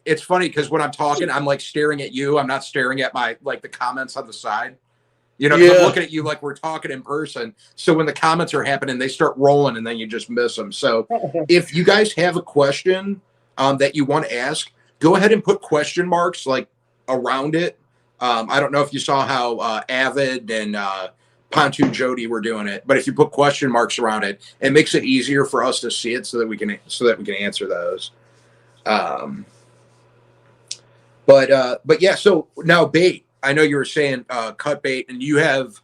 it's funny because when I'm talking, I'm like staring at you. I'm not staring at the comments on the side. I'm looking at you like we're talking in person. So when the comments are happening, they start rolling and then you just miss them. So if you guys have a question that you want to ask, go ahead and put question marks like around it. I don't know if you saw how Avid and Pontoon Jody were doing it, but if you put question marks around it, it makes it easier for us to see it so that we can answer those. But yeah, so now bait. I know you were saying cut bait, and you have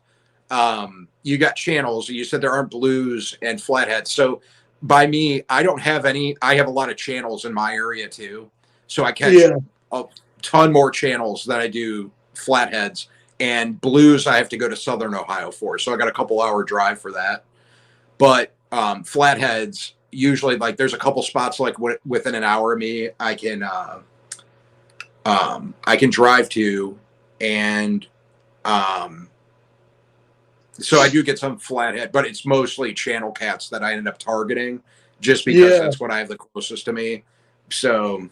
you got channels. You said there aren't blues and flatheads. So by me, I don't have any. I have a lot of channels in my area too. So I catch a ton more channels than I do flatheads. And blues, I have to go to Southern Ohio for. So I got a couple-hour drive for that. But flatheads, usually like there's a couple spots like within an hour of me, I can drive to. And so I do get some flathead, but it's mostly channel cats that I end up targeting just because that's what I have the closest to me. So,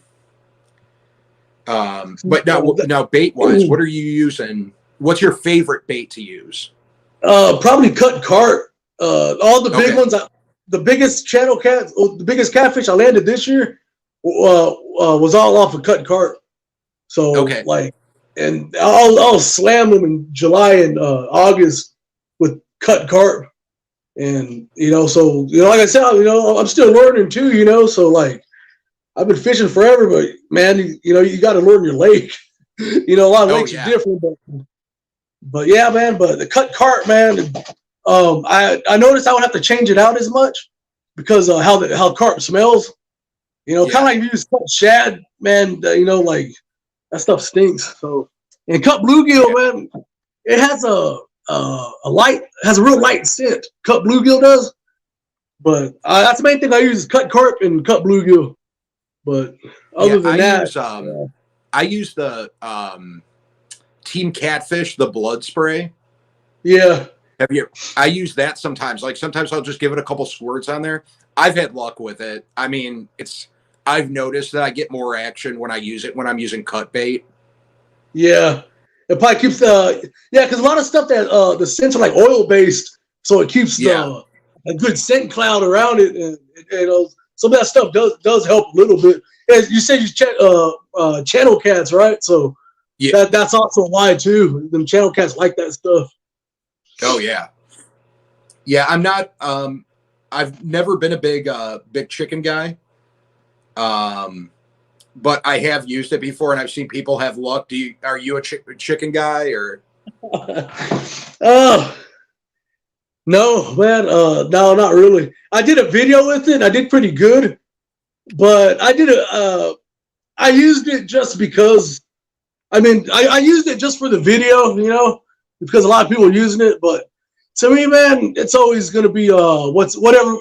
but now bait wise, what are you using? What's your favorite bait to use?
Probably cut carp. All the big ones, the biggest channel cat, the biggest catfish I landed this year was all off of cut carp. So and I'll slam them in July and August with cut carp. And, so, like I said, I'm still learning too, so like I've been fishing forever, but man, you got to learn your lake. A lot of lakes are different, but yeah, man, but the cut carp, man, I noticed I don't have to change it out as much because how carp smells, kind of like you use cut shad, man, like that stuff stinks. So, and cut bluegill, man, it has a real light scent. Cut bluegill does, but that's the main thing I use is cut carp and cut bluegill. But other than that,
I use the Team Catfish, the blood spray.
Yeah.
I use that sometimes. Like sometimes I'll just give it a couple squirts on there. I've had luck with it. I mean, I've noticed that I get more action when I use it when I'm using cut bait.
Yeah. It probably keeps because a lot of stuff that the scents are like oil based, so it keeps a good scent cloud around it, and some of that stuff does help a little bit. As you said, you channel cats, right? So that's also why too. Them channel cats like that stuff.
Oh yeah, I'm not. I've never been a big chicken guy. But I have used it before, and I've seen people have luck. Are you a chicken guy or? No, man. No, not really. I did a video with it. And I did pretty good,
but I did I used it just because. I mean, I used it just for the video, because a lot of people are using it. But to me, man, it's always going to be whatever.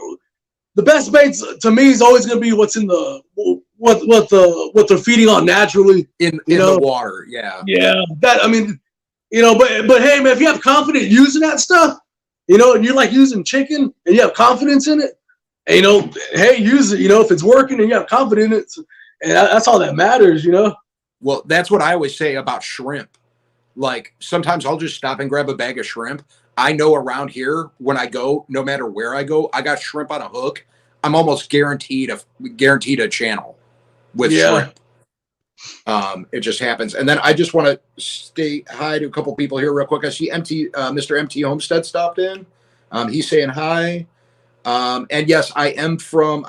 The best baits to me is always going to be what's in the what they're feeding on naturally
in the water. Yeah.
That, I mean, but hey, man, if you have confidence using that stuff, and you're like using chicken and you have confidence in it, and hey, use it. If it's working and you have confidence in it, and that's all that matters.
Well, that's what I always say about shrimp. Like sometimes I'll just stop and grab a bag of shrimp. I know around here when I go, no matter where I go, I got shrimp on a hook. I'm almost guaranteed a channel with shrimp. It just happens. And then I just want to say hi to a couple people here real quick. I see Mr. MT Olmsted stopped in. He's saying hi. And yes, I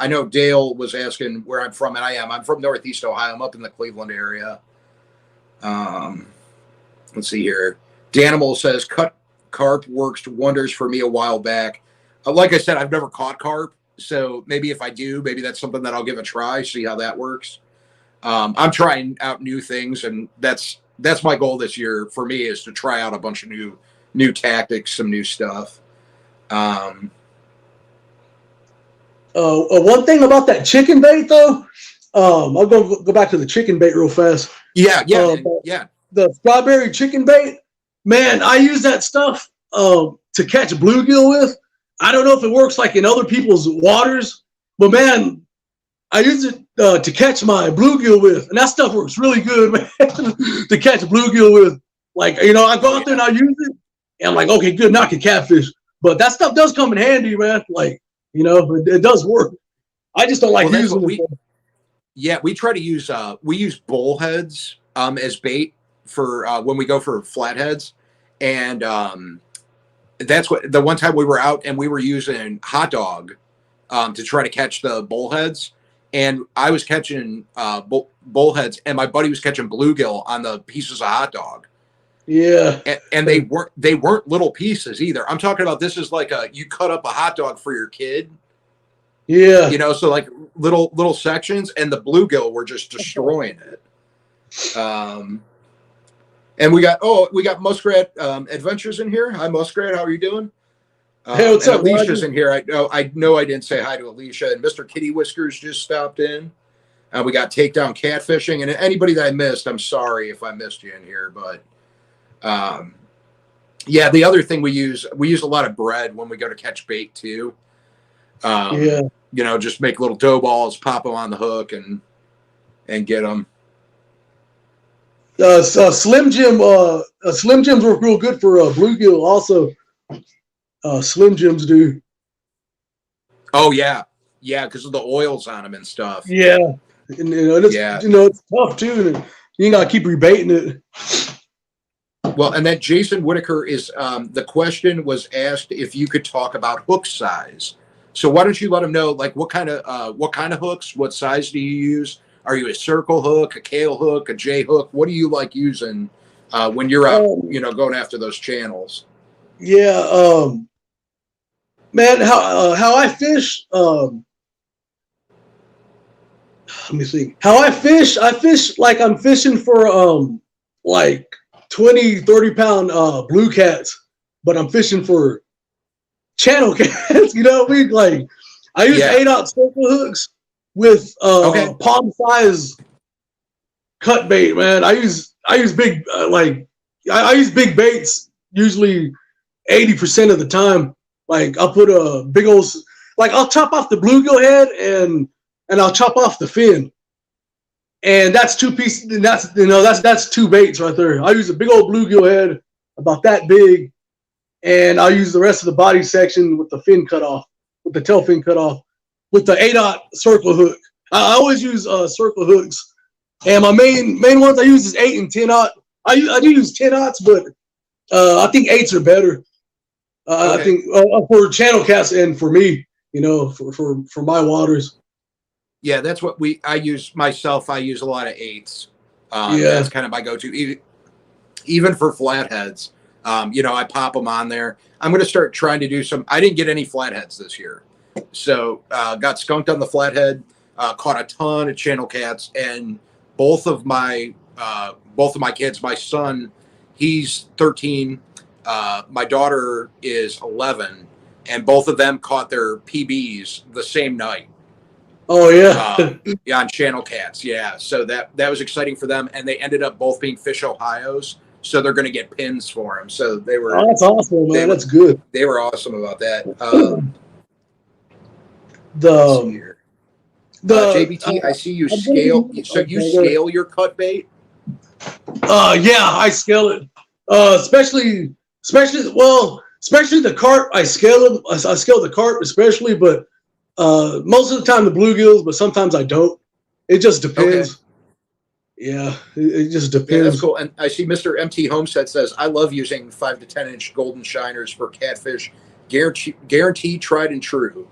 know Dale was asking where I'm from, and I'm from Northeast Ohio. I'm up in the Cleveland area. Let's see here. Danimal says cut carp works wonders for me a while back. Like I said, I've never caught carp. So maybe if I do, maybe that's something that I'll give a try, see how that works. I'm trying out new things, and that's my goal this year for me, is to try out a bunch of new tactics, some new stuff.
One thing about that chicken bait, though, I'll go back to the chicken bait real fast.
Yeah.
The strawberry chicken bait, man, I use that stuff to catch bluegill with. I don't know if it works like in other people's waters, but man, I use it to catch my bluegill with, and that stuff works really good, man, to catch bluegill with. Like, I go out there and I use it, and I'm like, okay, good, now I can catfish. But that stuff does come in handy, man. Like, it does work. I just don't like using it.
Yeah, we try to use we use bullheads as bait for when we go for flatheads, and that's what the one time we were out and we were using hot dog to try to catch the bullheads, and I was catching bullheads, and my buddy was catching bluegill on the pieces of hot dog.
Yeah,
and they weren't little pieces either. I'm talking about, this is like you cut up a hot dog for your kid.
Yeah,
so like little sections, and the bluegill were just destroying it. And we got Muskrat Adventures in here. Hi, Muskrat. How are you doing?
Hey, what's up?
Alicia's in here. I know I didn't say hi to Alicia. And Mr. Kitty Whiskers just stopped in. We got Takedown Catfishing. And anybody that I missed, I'm sorry if I missed you in here. But yeah, the other thing we use a lot of bread when we go to catch bait too. Just make little dough balls, pop them on the hook, and get them.
Slim Jims work real good for bluegill. Also, Slim Jims do.
Oh yeah, because of the oils on them and stuff.
Yeah, and it's tough too. And you gotta keep rebaiting it.
Well, and then Jason Whitaker is the question was asked if you could talk about hook size. So why don't you let them know, like, what kind of hooks, what size do you use? Are you a circle hook, a kale hook, a J hook? What do you like using when you're out, going after those channels?
Yeah, man, how I fish. Let me see. How I fish like I'm fishing for like 20, 30 pound blue cats, but I'm fishing for channel cats. Like I use 8/0 circle hooks with palm size cut bait, man. I use big I use big baits usually 80% of the time. Like I'll put a big old, like I'll chop off the bluegill head and I'll chop off the fin, and that's two pieces. And that's two baits right there. I use a big old bluegill head about that big, and I'll use the rest of the body section with the fin cut off, with the tail fin cut off, with the 8/0 circle hook. I always use circle hooks, and my main ones I use is 8 and 10/0. I do use 10/0s, but I think 8s are better. I think for channel casts and for me, for my waters.
Yeah, that's what I use myself. I use a lot of 8s. That's kind of my go-to. Even for flatheads, I pop them on there. I'm going to start trying to do some. I didn't get any flatheads this year, so got skunked on the flathead. caught a ton of channel cats, and both of my kids, my son, he's 13, my daughter is 11, and both of them caught their PBs the same night.
Oh yeah.
Yeah, on channel cats. Yeah. So that was exciting for them. And they ended up both being Fish Ohios. So they're going to get pins for them. So they were.
Oh, that's awesome, man. That's good.
They were awesome about that. JBT, I see you scale. So you scale your cut bait?
Yeah, I scale it. Especially the carp. I scale them. I scale the carp especially, but most of the time the bluegills, but sometimes I don't. It just depends. Okay. Yeah, it just depends. Yeah,
that's cool. And I see Mr. MT Homestead says, I love using 5 to 10 inch golden shiners for catfish. Guarantee tried and true.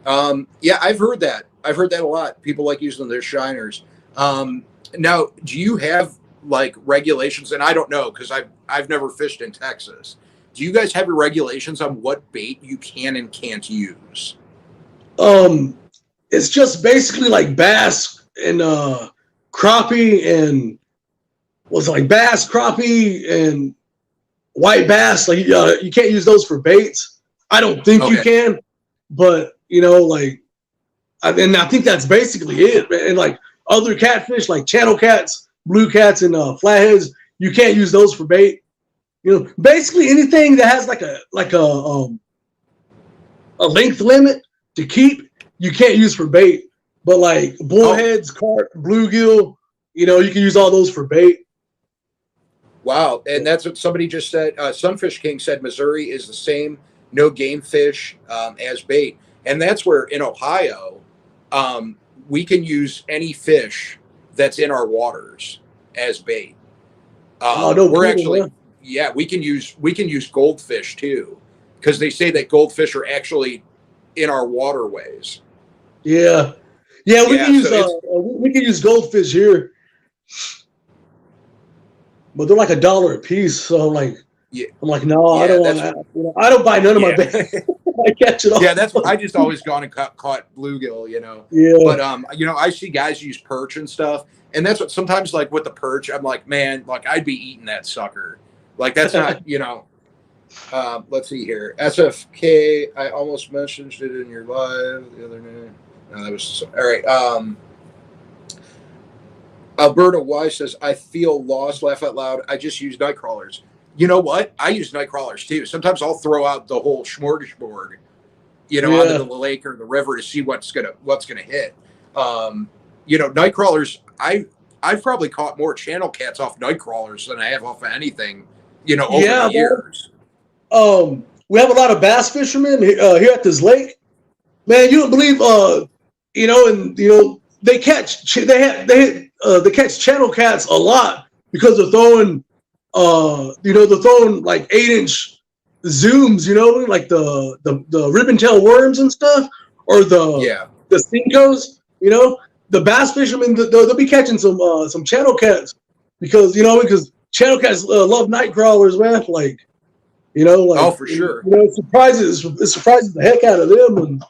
Yeah, I've heard that. I've heard that a lot. People like using their shiners. Now, do you have like regulations? And I don't know, because I've never fished in Texas. Do you guys have your regulations on what bait you can and can't use?
It's just basically like bass and crappie and bass, crappie, and white bass. Like you can't use those for baits. I don't think you can, but and I think that's basically it. And like other catfish, like channel cats, blue cats, and flatheads, you can't use those for bait. Basically anything that has like a length limit to keep, you can't use for bait. But like bullheads, carp, bluegill, you can use all those for bait.
Wow. And that's what somebody just said. Sunfish King said Missouri is the same no game fish as bait. And that's where in Ohio, we can use any fish that's in our waters as bait. We can use goldfish too, because they say that goldfish are actually in our waterways.
Yeah. Yeah, we can use goldfish here, but they're like $1 a piece. So I'm like, no, I don't want that. I don't buy none of my bait. I catch it all.
Yeah, that's what I just always gone and caught bluegill.
Yeah.
But I see guys use perch and stuff, and that's what sometimes like with the perch, I'm like, man, like I'd be eating that sucker. Like that's not, let's see here. SFK, I almost mentioned it in your live the other night. No, that was all right. Alberta Y says, I feel lost, laugh out loud. I just use night crawlers. You know what? I use night crawlers too. Sometimes I'll throw out the whole smorgasbord, onto the lake or the river to see what's gonna hit. Night crawlers, I've probably caught more channel cats off night crawlers than I have off of anything, over the years.
We have a lot of bass fishermen here at this lake. Man, you don't believe they catch channel cats a lot because they're throwing they're throwing like 8-inch zooms, like the ribbon tail worms and stuff, or the stinkos. The bass fishermen, they'll be catching some channel cats because channel cats love night crawlers, man. Oh,
for sure.
It surprises the heck out of them.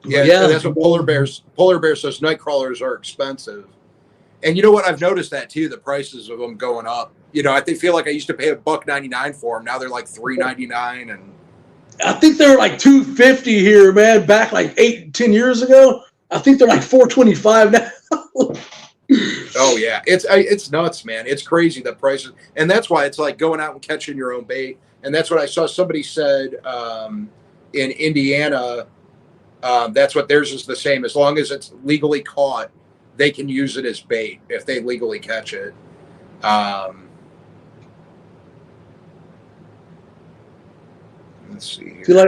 And
that's what Polar Bear says. Night crawlers are expensive, and you know what? I've noticed that too. The prices of them going up. I feel like I used to pay $1.99 for them. Now they're like $3.99, and
I think they're like $2.50 here, man. Back like 8-10 years ago, I think they're like $4.25 now.
Oh yeah, it's nuts, man. It's crazy, the prices, and that's why it's like going out and catching your own bait. And that's what I saw somebody said in Indiana. That's what theirs is the same. As long as it's legally caught, they can use it as bait if they legally catch it. Let's see here.
See,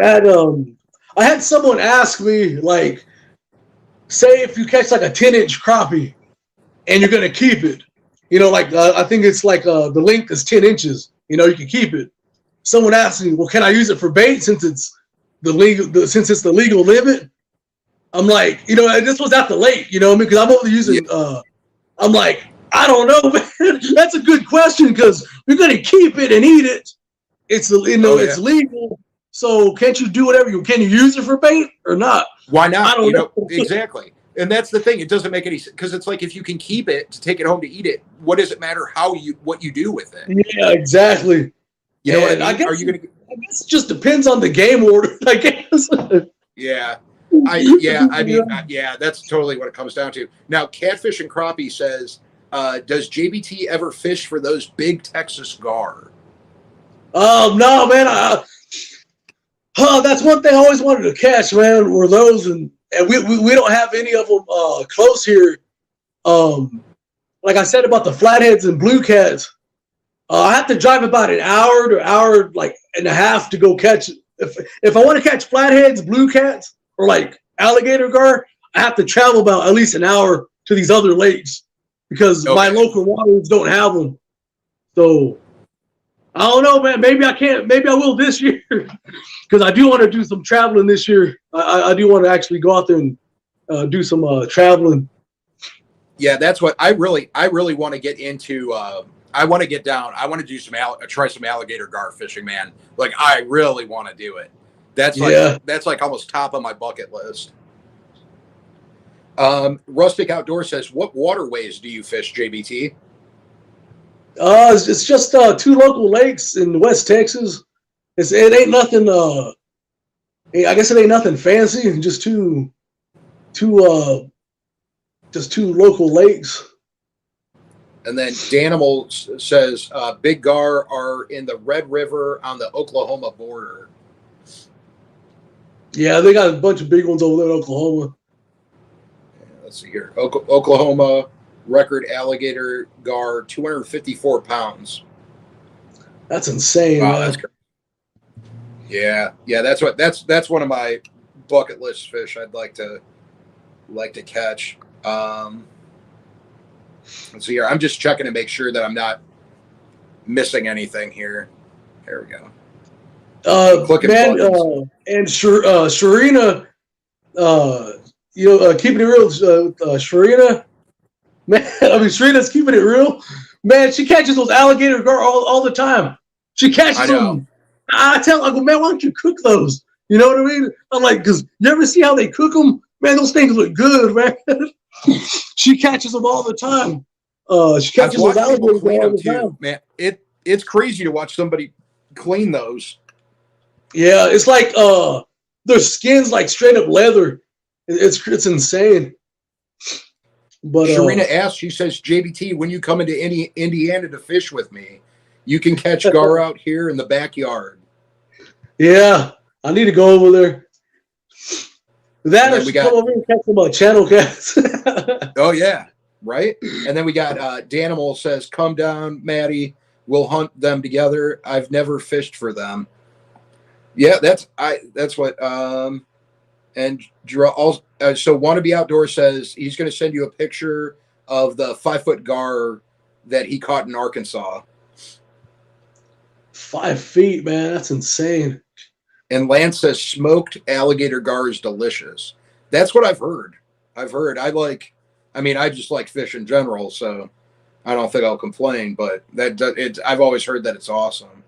I had someone ask me, like, say if you catch like a 10-inch crappie and you're gonna keep it, I think it's like the length is 10 inches. You can keep it. Someone asked me, well, can I use it for bait since it's the legal limit? I'm like, this was at the lake, because I'm only using. I'm like, I don't know, man. That's a good question because we're gonna keep it and eat it. It's it's legal. So can't you do whatever you can? You use it for bait or not?
Why not?
I don't know.
Exactly. And that's the thing. It doesn't make any sense because it's like if you can keep it to take it home to eat it, what does it matter what you do with it?
Yeah, exactly.
You know what I mean? Are you gonna?
I guess it just depends on the game order, I guess.
Yeah. That's totally what it comes down to. Now, Catfish and Crappie says, does JBT ever fish for those big Texas gar?
No, man. That's one thing I always wanted to catch, man. Were those, and we don't have any of them close here. Like I said about the flatheads and blue cats, I have to drive about an hour to hour like and a half to go catch. If I want to catch flatheads, blue cats, or like alligator gar, I have to travel about at least an hour to these other lakes because my local waters don't have them. So I don't know, man. Maybe I can't. Maybe I will this year because I do want to do some traveling this year. I do want to actually go out there and do some traveling.
Yeah, that's what I really want to get into. I want to get down. I want to do try some alligator gar fishing, man. Like I really want to do it. That's like almost top of my bucket list. Rustic Outdoor says, "What waterways do you fish, JBT?"
It's just 2 local lakes in West Texas. It ain't nothing. I guess it ain't nothing fancy. Just two local lakes.
And then Danimal says, "Big gar are in the Red River on the Oklahoma border."
Yeah, they got a bunch of big ones over there in Oklahoma.
Let's see here, Oklahoma. Record alligator gar, 254 pounds.
That's insane.
Wow,
man.
that's crazy. Yeah, that's one of my bucket list fish I'd like to catch. Let's see here. I'm just checking to make sure that I'm not missing anything here. There we go.
Man, and Sharina, keeping it real, Sharina. Man, I mean, Sharina's keeping it real. Man, she catches those alligator gar all the time. She catches them. I go, man, why don't you cook those? You know what I mean? I'm like, because you ever see how they cook them? Man, those things look good, man. She catches them all the time. She catches those alligator gar all the time.
Man, it's crazy to watch somebody clean those.
Yeah, it's like their skin's like straight up leather. It's insane. But
Sharina asks, she says, JBT, when you come into Indiana to fish with me, you can catch gar out here in the backyard.
Yeah, I need to go over there. That or come over and catch some channel cats.
Oh, yeah, right? And then we got Danimal says, come down, Maddie. We'll hunt them together. I've never fished for them. Yeah, that's what and so Wannabe Outdoor says he's going to send you a picture of the 5-foot gar that he caught in Arkansas.
5 feet, man, that's insane.
And Lance says smoked alligator gar is delicious. That's what I've heard. I just like fish in general, so I don't think I'll complain. But I've always heard that it's awesome.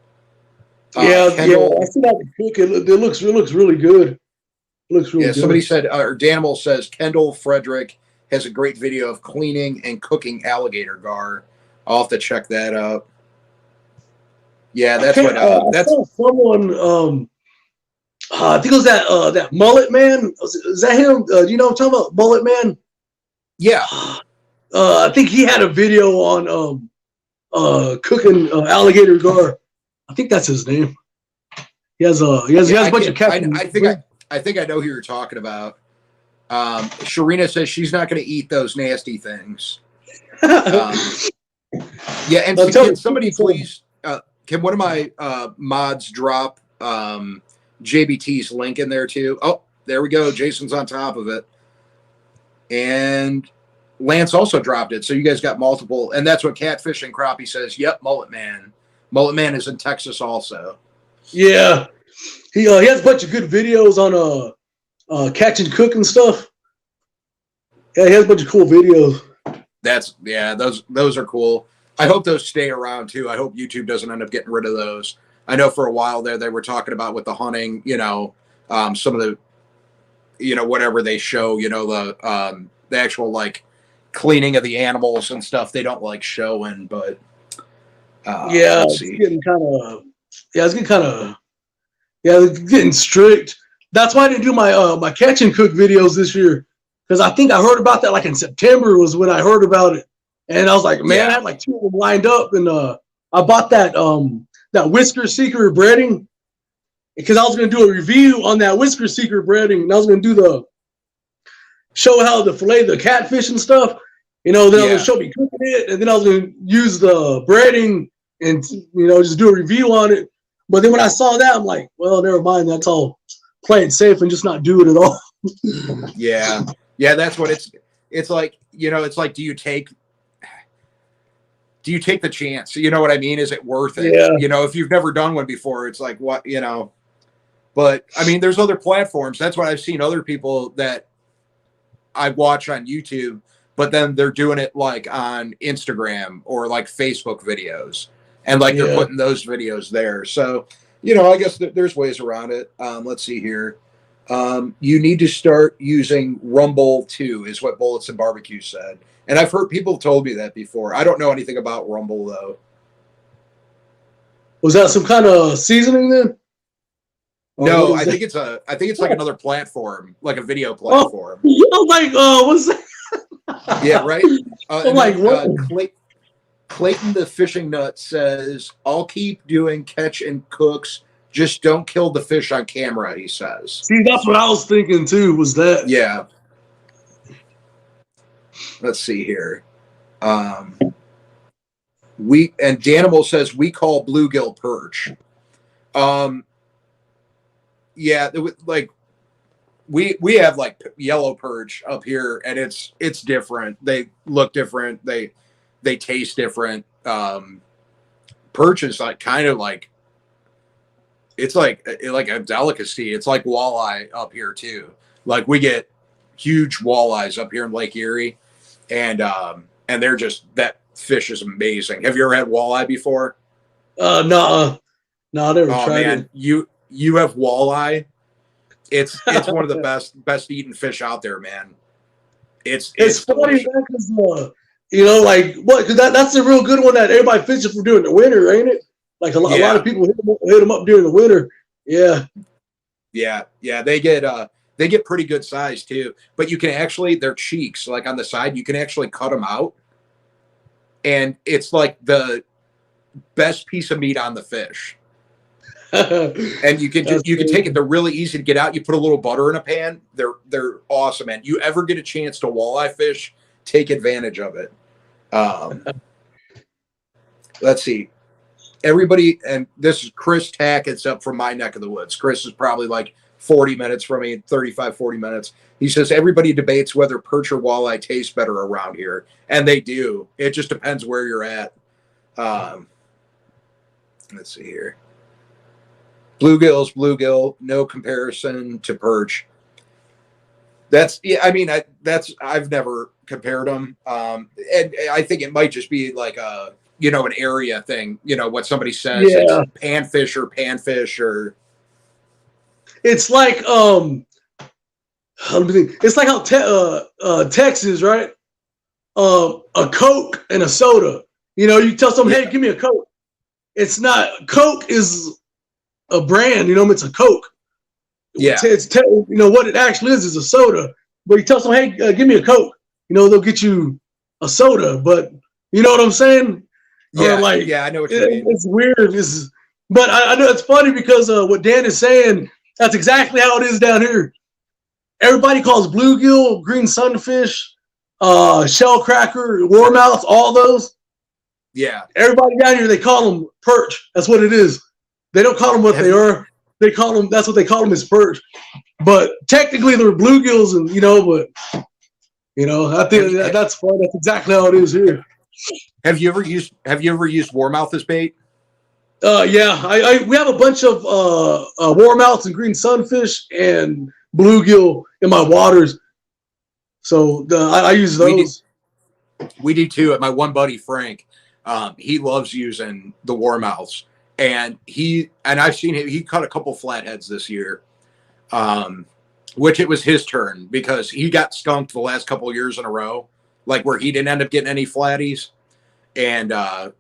Yeah. I see that cook. It looks really good. Looks really good.
Somebody said, or Danimal says, Kendall Frederick has a great video of cleaning and cooking alligator gar. I'll have to check that out. Yeah, that's what. I saw
someone. I think it was that Mullet Man. Is that him? Do you know what I'm talking about? Mullet Man. Yeah. I think he had a video on cooking alligator gar. I think that's his name. He has a bunch of cats.
I think I know who you're talking about. Sharina says she's not going to eat those nasty things. Yeah, and can somebody please, can one of my mods drop JBT's link in there too? Oh, there we go. Jason's on top of it. And Lance also dropped it. So you guys got multiple. And that's what Catfish and Crappie says. Yep, Mullet Man. Mullet Man is in Texas also. Yeah. He has a bunch of good videos on catch and cook and stuff. Yeah, he has a bunch of cool videos. Those are cool. I hope those stay around too. I hope YouTube doesn't end up getting rid of those. I know for a while there they were talking about with the hunting, some of the, whatever they show, the actual like cleaning of the animals and stuff they don't like showing, but let's see.
It's getting strict. That's why I didn't do my catch and cook videos this year, because I think I heard about that like in September was when I heard about it, and I was like, man, I had like 2 of them lined up, and I bought that Whisker Seeker breading because I was going to do a review on that Whisker Seeker breading, and I was going to do show how to fillet the catfish and stuff. Then I was going to show me cooking it, and then I was going to use the breading and just do a review on it. But then when I saw that, I'm like, well, never mind. That's all. Play it safe and just not do it at all.
Yeah, that's what it's like. It's like, do you take the chance? You know what I mean? Is it worth it?
Yeah.
If you've never done one before, it's like, what, but I mean, there's other platforms. That's what I've seen other people that I watch on YouTube, but then they're doing it like on Instagram or like Facebook videos, and like they're putting those videos there. So, I guess there's ways around it. Let's see here. You need to start using Rumble too, is what Bullets and Barbecue said. And I've heard people told me that before. I don't know anything about Rumble though.
Was that some kind of seasoning then?
No, I think it's like another platform, like a video platform.
I'm like, what's that?
Yeah, right.
I'm like, what?
Clayton the Fishing Nut says, I'll keep doing catch and cooks. Just don't kill the fish on camera, he says.
See, that's what I was thinking too, was that.
Yeah. Let's see here. Danimal says, we call bluegill perch. Yeah, like we have like yellow perch up here, and it's different. They look different. They taste different. Perch is like kind of like, it's like a delicacy. It's like walleye up here too. Like we get huge walleyes up here in Lake Erie, and they're just, that fish is amazing. Have you ever had walleye before?
No, I never tried
man, it. You have walleye. It's one of the best eaten fish out there, man. It's
funny because like what? Because that's a real good one that everybody fishes for during the winter, ain't it? Like a lot of people hit them up during the winter. Yeah.
They get pretty good size too. But you can actually, their cheeks, like on the side, you can actually cut them out, and it's like the best piece of meat on the fish. And you can take it. They're really easy to get out. You put a little butter in a pan. They're awesome. And you ever get a chance to walleye fish, take advantage of it. Let's see. Everybody, and this is Chris Tackett's up from my neck of the woods. Chris is probably like 40 minutes from me, 35, 40 minutes. He says, everybody debates whether perch or walleye taste better around here. And they do. It just depends where you're at. Let's see here. Bluegill, no comparison to perch. I've never compared them. And I think it might just be like an area thing, what somebody says.
Yeah.
It's panfish or.
It's like, it's like how Texas, right? A Coke and a soda. You tell someone, hey, give me a Coke. It's not, Coke is a brand, it's a Coke.
Yeah.
What it actually is a soda. But you tell someone, hey, give me a Coke. They'll get you a soda. But you know what I'm saying?
Yeah. I know what you mean.
It's weird. But I know it's funny because what Dan is saying, that's exactly how it is down here. Everybody calls bluegill, green sunfish, shellcracker, warmouth, all those.
Yeah.
Everybody down here, they call them perch. That's what it is. They don't call them what they are. They call them, that's what they call them, is perch. But technically they're bluegills, and I think that's fun. That's exactly how it is here.
Have you ever used warmouth as bait?
Yeah. We have a bunch of warmouths and green sunfish and bluegill in my waters. So I use those.
We do too. My one buddy Frank, he loves using the warmouths, and I've seen him. He caught a couple flatheads this year, which it was his turn because he got skunked the last couple of years in a row, like where he didn't end up getting any flatties. And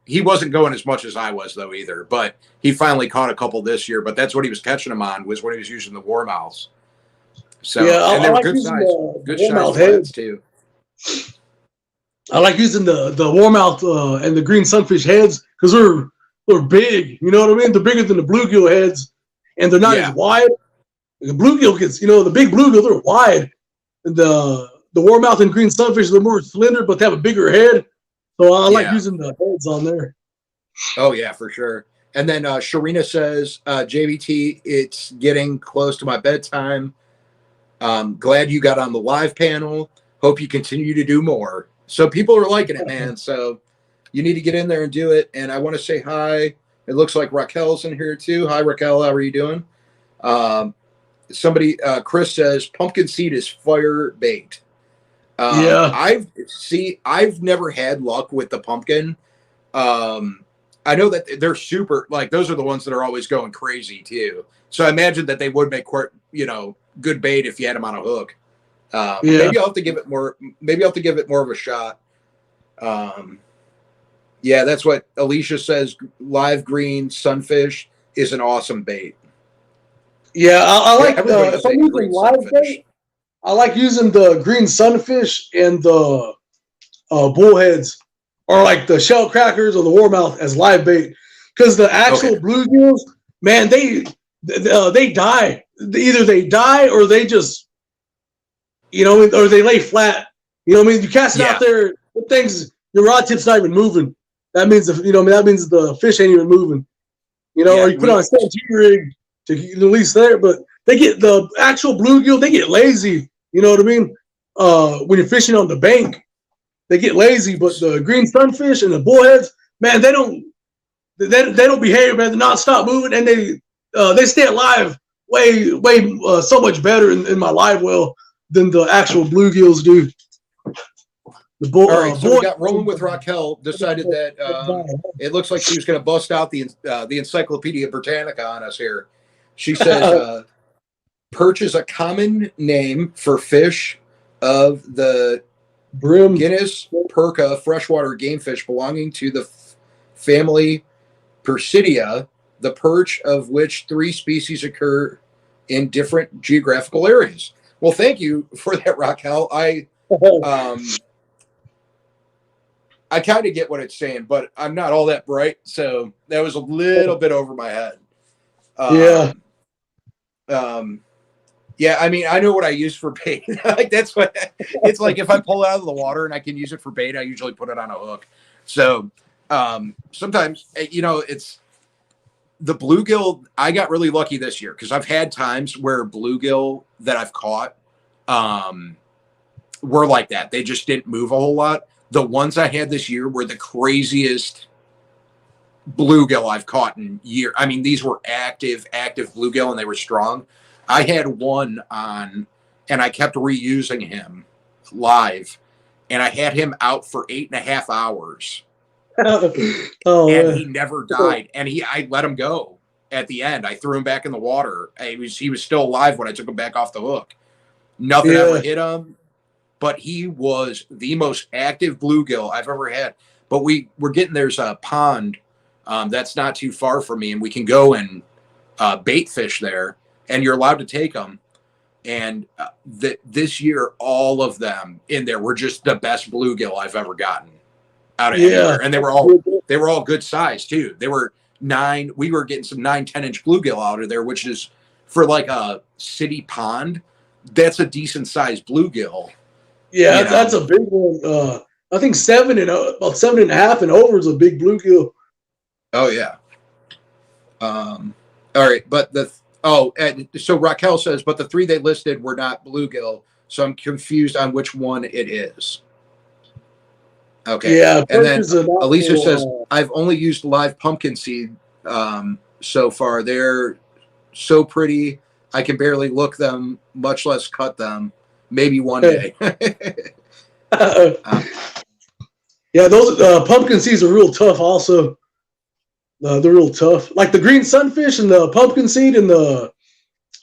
he wasn't going as much as I was, though, either. But he finally caught a couple this year. But that's what he was catching them on, was when he was using the warmouths. So,
yeah,
and they
I
were
like
good size, good
warmouth
size
heads
heads, too.
I like using the warmouth and the green sunfish heads because they're big. You know what I mean? They're bigger than the bluegill heads, and they're not as wide. The bluegill gets, the big bluegill, they're wide. And the warmouth and green sunfish, they're more slender, but they have a bigger head. So I like using the heads on there.
Oh, yeah, for sure. And then Sharina says, JBT, it's getting close to my bedtime. Glad you got on the live panel. Hope you continue to do more. So people are liking it, man. So you need to get in there and do it. And I want to say hi. It looks like Raquel's in here too. Hi, Raquel. How are you doing? Chris says, pumpkin seed is fire baked. I've never had luck with the pumpkin. I know that they're super, like, those are the ones that are always going crazy too. So I imagine that they would make quite, good bait if you had them on a hook. Maybe I'll have to give it more. Maybe I'll have to give it more of a shot. Yeah, that's what Alicia says. Live green sunfish is an awesome bait.
Yeah, I like if I'm using live bait, I like using the green sunfish and the bullheads, or like the shell crackers or the warmouth as live bait, because the actual bluegills, man, they die. Either they die or they just, or they lay flat. You know what I mean? You cast it out there, the things, your rod tip's not even moving. That means that means the fish ain't even moving. Or you put on a CG rig to release there, but they get the actual bluegill, they get lazy. You know what I mean? When you're fishing on the bank, they get lazy. But the green sunfish and the bullheads, man, they don't behave, man. They're not stop moving, and they stay alive way so much better in my live well than the actual bluegills do.
All right, so we got Rolling with Raquel decided that it looks like she was going to bust out the Encyclopedia Britannica on us here. She says, perch is a common name for fish of the Guinness perca freshwater game fish belonging to the family Percidia, the perch of which 3 species occur in different geographical areas. Well, thank you for that, Raquel. I kind of get what it's saying, but I'm not all that bright, so that was a little bit over my head. Yeah, I mean, I know what I use for bait. Like, that's what it's like. If I pull it out of the water and I can use it for bait, I usually put it on a hook. So sometimes, it's the bluegill. I got really lucky this year because I've had times where bluegill that I've caught were like that. They just didn't move a whole lot. The ones I had this year were the craziest bluegill I've caught in years. I mean, these were active bluegill, and they were strong. I had one on, and I kept reusing him live, and I had him out for 8.5 hours. And he never died. And I let him go at the end. I threw him back in the water. He was still alive when I took him back off the hook. Nothing ever hit him. But he was the most active bluegill I've ever had. But we're getting, there's a pond that's not too far from me, and we can go and bait fish there, and you're allowed to take them. And this year, all of them in there were just the best bluegill I've ever gotten out of anywhere. And they were all good size too. They were 9. We were getting some 9-10 inch bluegill out of there, which is for like a city pond. That's a decent sized bluegill.
Yeah, that's a big one. I think about 7.5 and over is a big bluegill.
Oh yeah. All right, but and so Raquel says, but the 3 they listed were not bluegill, so I'm confused on which one it is. Okay.
Yeah,
and then Alicia says, I've only used live pumpkin seed so far. They're so pretty. I can barely look them, much less cut them. Maybe one day.
Yeah, those pumpkin seeds are real tough also. They're real tough. Like the green sunfish and the pumpkin seed and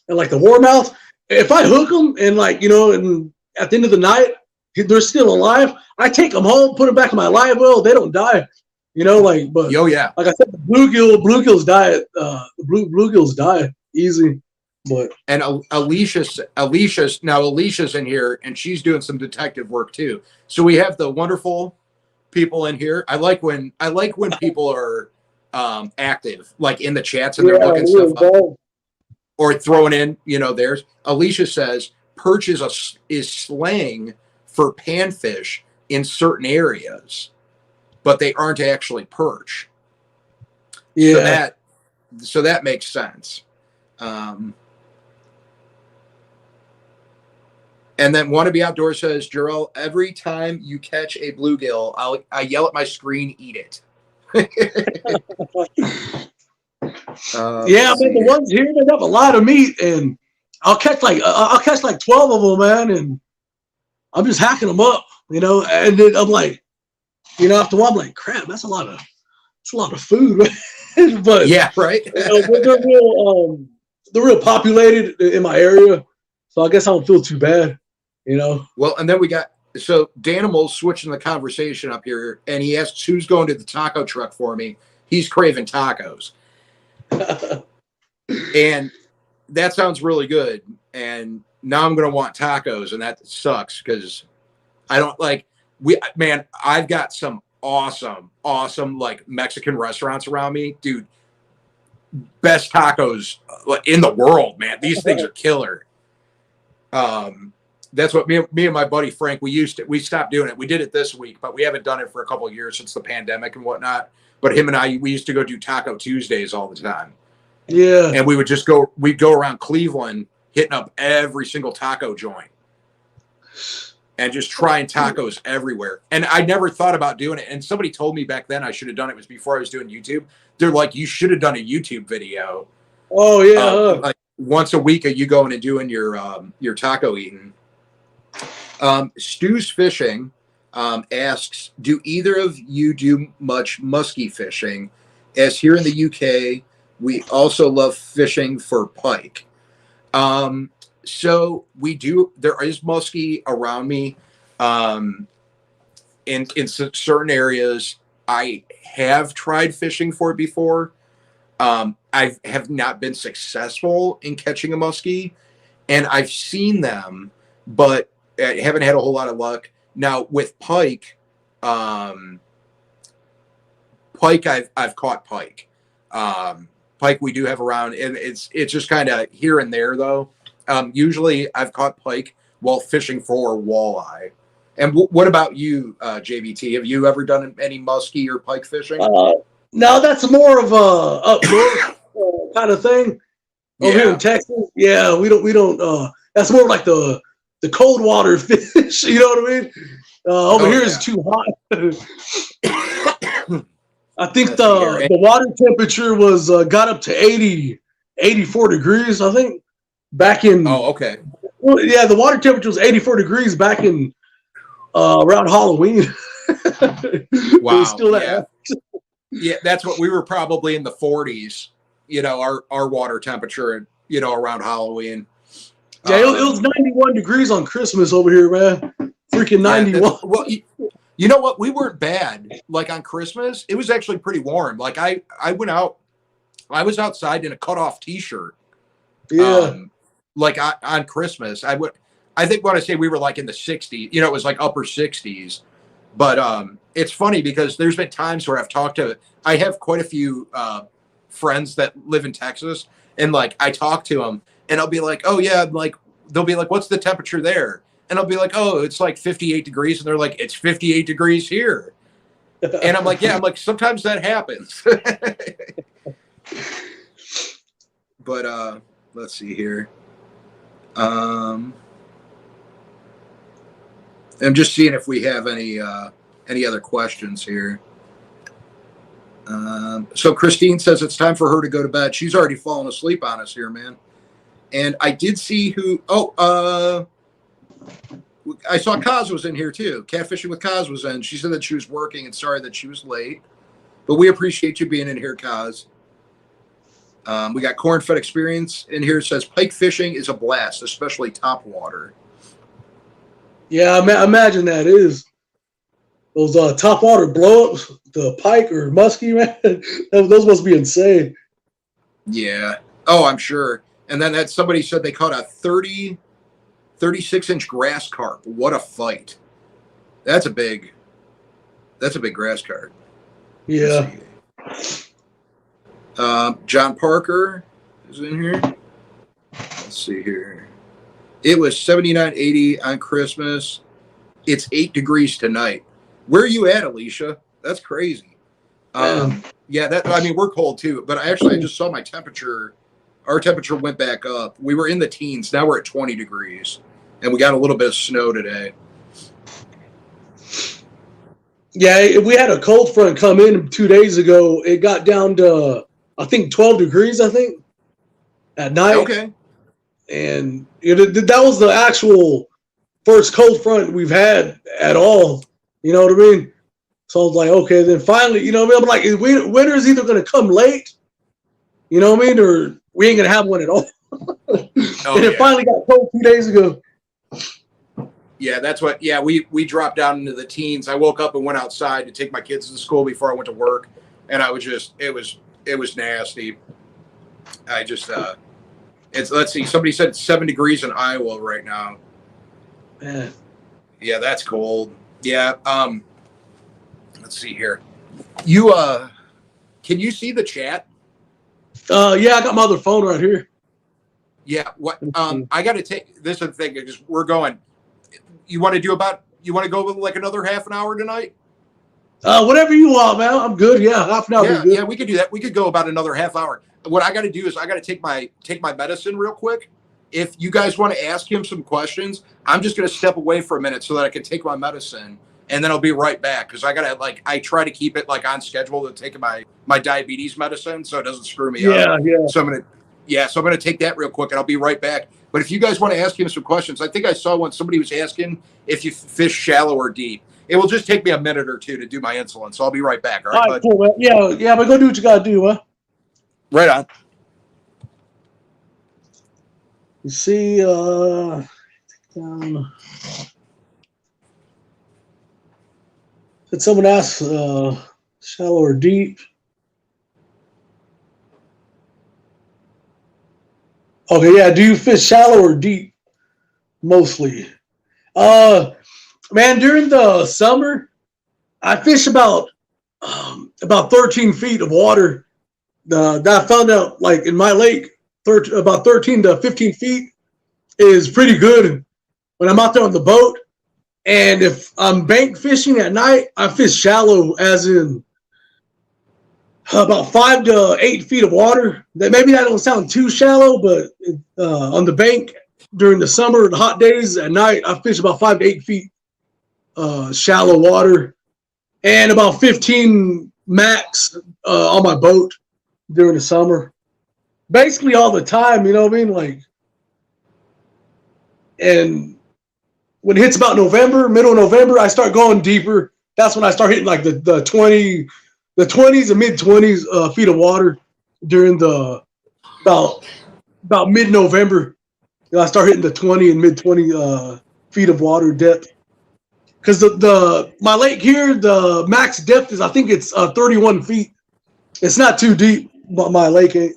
like the warmouth. If I hook them and like, and at the end of the night, they're still alive, I take them home, put them back in my live well. They don't die, but
yeah.
Like I said, the bluegills die. The bluegills die easy. But
and Alicia's in here, and she's doing some detective work too. So we have the wonderful people in here. I like when people are active, like in the chats, and they're looking stuff up or throwing in, theirs. Alicia says perch is slang for panfish in certain areas, but they aren't actually perch.
Yeah.
So that makes sense. And then Wannabe Outdoor says, Jarrell, every time you catch a bluegill, I yell at my screen, eat it.
Yeah, but the ones here, they have a lot of meat, and I'll catch like 12 of them, man, and I'm just hacking them up, and then I'm like, after a while, I'm like, crap, that's a lot of food. But
yeah, right.
They're real populated in my area, so I guess I don't feel too bad,
Well, and then we got Danimal's switching the conversation up here, and he asks who's going to the taco truck for me. He's craving tacos. And that sounds really good. And now I'm going to want tacos, and that sucks because I don't I've got some awesome like Mexican restaurants around me, dude. Best tacos in the world, man. These things are killer. That's what me and my buddy Frank, we stopped doing it. We did it this week, but we haven't done it for a couple of years since the pandemic and whatnot. But him and we used to go do Taco Tuesdays all the time.
Yeah.
And we'd go around Cleveland hitting up every single taco joint and just trying tacos everywhere. And I never thought about doing it. And somebody told me back then I should have done it. It was before I was doing YouTube. They're like, you should have done a YouTube video.
Oh yeah.
Like once a week of you going and doing your taco eating. Stu's Fishing asks, do either of you do much muskie fishing? As here in the UK, we also love fishing for pike. So we do. There is muskie around me. In certain areas, I have tried fishing for it before. I have not been successful in catching a muskie, and I've seen them, but I haven't had a whole lot of luck. Now with pike, I've caught pike. Pike we do have around, and it's just kind of here and there though. Usually I've caught pike while fishing for walleye. And what about you, JBT? Have you ever done any muskie or pike fishing?
No, that's more of a up north kind of thing. Over here in Texas, yeah, we don't. That's more like the cold water fish. You know what I mean? Over here is too hot. I think the water temperature was got up to 84 degrees. I think back in.
Oh, okay.
Well, yeah, the water temperature was 84 degrees back in around Halloween.
Wow.
Still that.
Yeah, that's what we were probably in the 40s. Our water temperature. Around Halloween.
Yeah, it was 91 degrees on Christmas over here, man. Freaking 91.
Well, you know what? We weren't bad. Like on Christmas, it was actually pretty warm. Like I went out. I was outside in a cutoff T-shirt.
Yeah.
On Christmas, I think when I say we were like in the 60s, it was like upper 60s. But it's funny because there's been times where I have quite a few friends that live in Texas, and like I talk to them, and I'll be like, oh yeah, like they'll be like, what's the temperature there? And I'll be like, oh, it's like 58 degrees, and they're like, it's 58 degrees here. And I'm like, yeah, sometimes that happens. But let's see here. I'm just seeing if we have any other questions here. So Christine says it's time for her to go to bed. She's already fallen asleep on us here, man. And I did see I saw Kaz was in here too. Catfishing with Kaz was in. She said that she was working and sorry that she was late. But we appreciate you being in here, Kaz. We got Corn-Fed Experience in here. It says pike fishing is a blast, especially top water.
Yeah, imagine that is. Those top water blow-ups, the pike or muskie, man, those must be insane.
Yeah. Oh, I'm sure. And then that somebody said they caught a 36-inch grass carp. What a fight. That's a big grass carp.
Yeah.
John Parker is in here. Let's see here. It was 79.80 on Christmas. It's 8 degrees tonight. Where are you at, Alicia? That's crazy. Yeah, I mean, we're cold too, but I just saw my temperature. Our temperature went back up. We were in the teens. Now we're at 20 degrees, and we got a little bit of snow today.
Yeah, we had a cold front come in 2 days ago. It got down to, I think, 12 degrees, I think, at night.
Okay.
And that was the actual first cold front we've had at all. You know what I mean? So I was like, okay, then finally, you know what I mean? I'm like, winter's either going to come late, you know what I mean, or we ain't going to have one at all. And it finally got cold 2 days ago.
Yeah, that's what. Yeah, we dropped down into the teens. I woke up and went outside to take my kids to school before I went to work, and I was just it was nasty. I just let's see. Somebody said 7 degrees in Iowa right now.
Man.
Yeah, that's cold. Yeah. Let's see here. You can you see the chat?
Yeah, I got my other phone right here.
Yeah. What? I got to take this is the thing because we're going. You want to go with like another half an hour tonight?
Whatever you want, man. I'm good. Yeah, half an hour.
Yeah,
good.
Yeah, we could do that. We could go about another half hour. What I got to do is I got to take my medicine real quick. If you guys want to ask him some questions, I'm just going to step away for a minute so that I can take my medicine, and then I'll be right back because I try to keep it like on schedule to take my diabetes medicine so it doesn't screw me up.
Yeah.
So I'm gonna take that real quick, and I'll be right back. But if you guys want to ask him some questions, I think I saw one. Somebody was asking if you fish shallow or deep. It will just take me a minute or two to do my insulin, so I'll be right back. All right,
cool, man. Yeah, but go do what you gotta do, huh?
Right on.
You see, did someone ask shallow or deep? Okay, yeah. Do you fish shallow or deep? Mostly. Man, during the summer, I fish about 13 feet of water. That I found out, like in my lake, about 13 to 15 feet is pretty good when I'm out there on the boat. And if I'm bank fishing at night, I fish shallow, as in about 5 to 8 feet of water. Maybe that don't sound too shallow, but on the bank during the summer, the hot days at night, I fish about 5 to 8 feet shallow water, and about 15 max on my boat during the summer. Basically all the time, you know what I mean? Like, and when it hits about November, middle of November, I start going deeper. That's when I start hitting like the 20s and mid 20s feet of water during the about mid-November. I start hitting the 20 and mid 20 feet of water depth. Because my lake here, the max depth is, I think it's 31 feet. It's not too deep, but my lake ain't.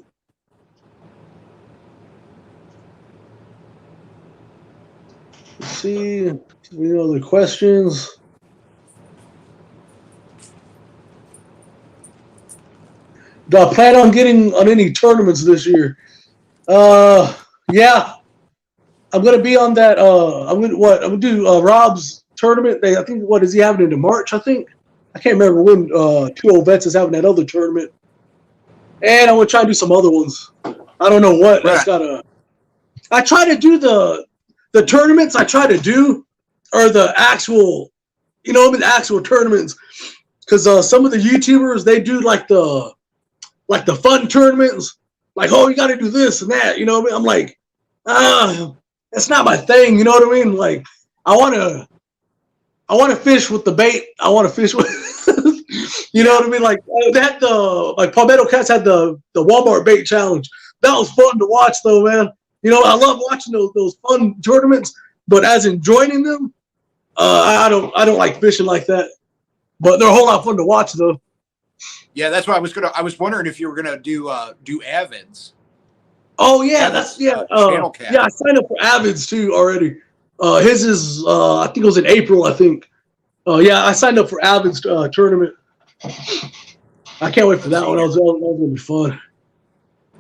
Let's see, any other questions? Do I plan on getting on any tournaments this year? Yeah, I'm gonna be on that. I'm gonna do Rob's tournament. I think, what is he having into March? I think. I can't remember when. Two Old Vets is having that other tournament, and I'm gonna try and do some other ones. I don't know what. Right. I try to do the tournaments. I try to do are the actual, the actual tournaments, because some of the YouTubers, they do like the fun tournaments. Like, oh, you got to do this and that. You know what I mean? I'm like, that's not my thing. You know what I mean? Like, I want to fish with the bait. I want to fish with, You know what I mean? Like they had like Palmetto Cats had the Walmart bait challenge. That was fun to watch though, man. You know, I love watching those fun tournaments, but as in joining them, I don't like fishing like that. But they're a whole lot of fun to watch though.
Yeah, that's why I was wondering if you were gonna do Avids.
Oh yeah, channel cat. Yeah, I signed up for Avids too already. His is I think it was in April, I think. Yeah, I signed up for Avids tournament. I can't wait for that one. That was gonna be fun.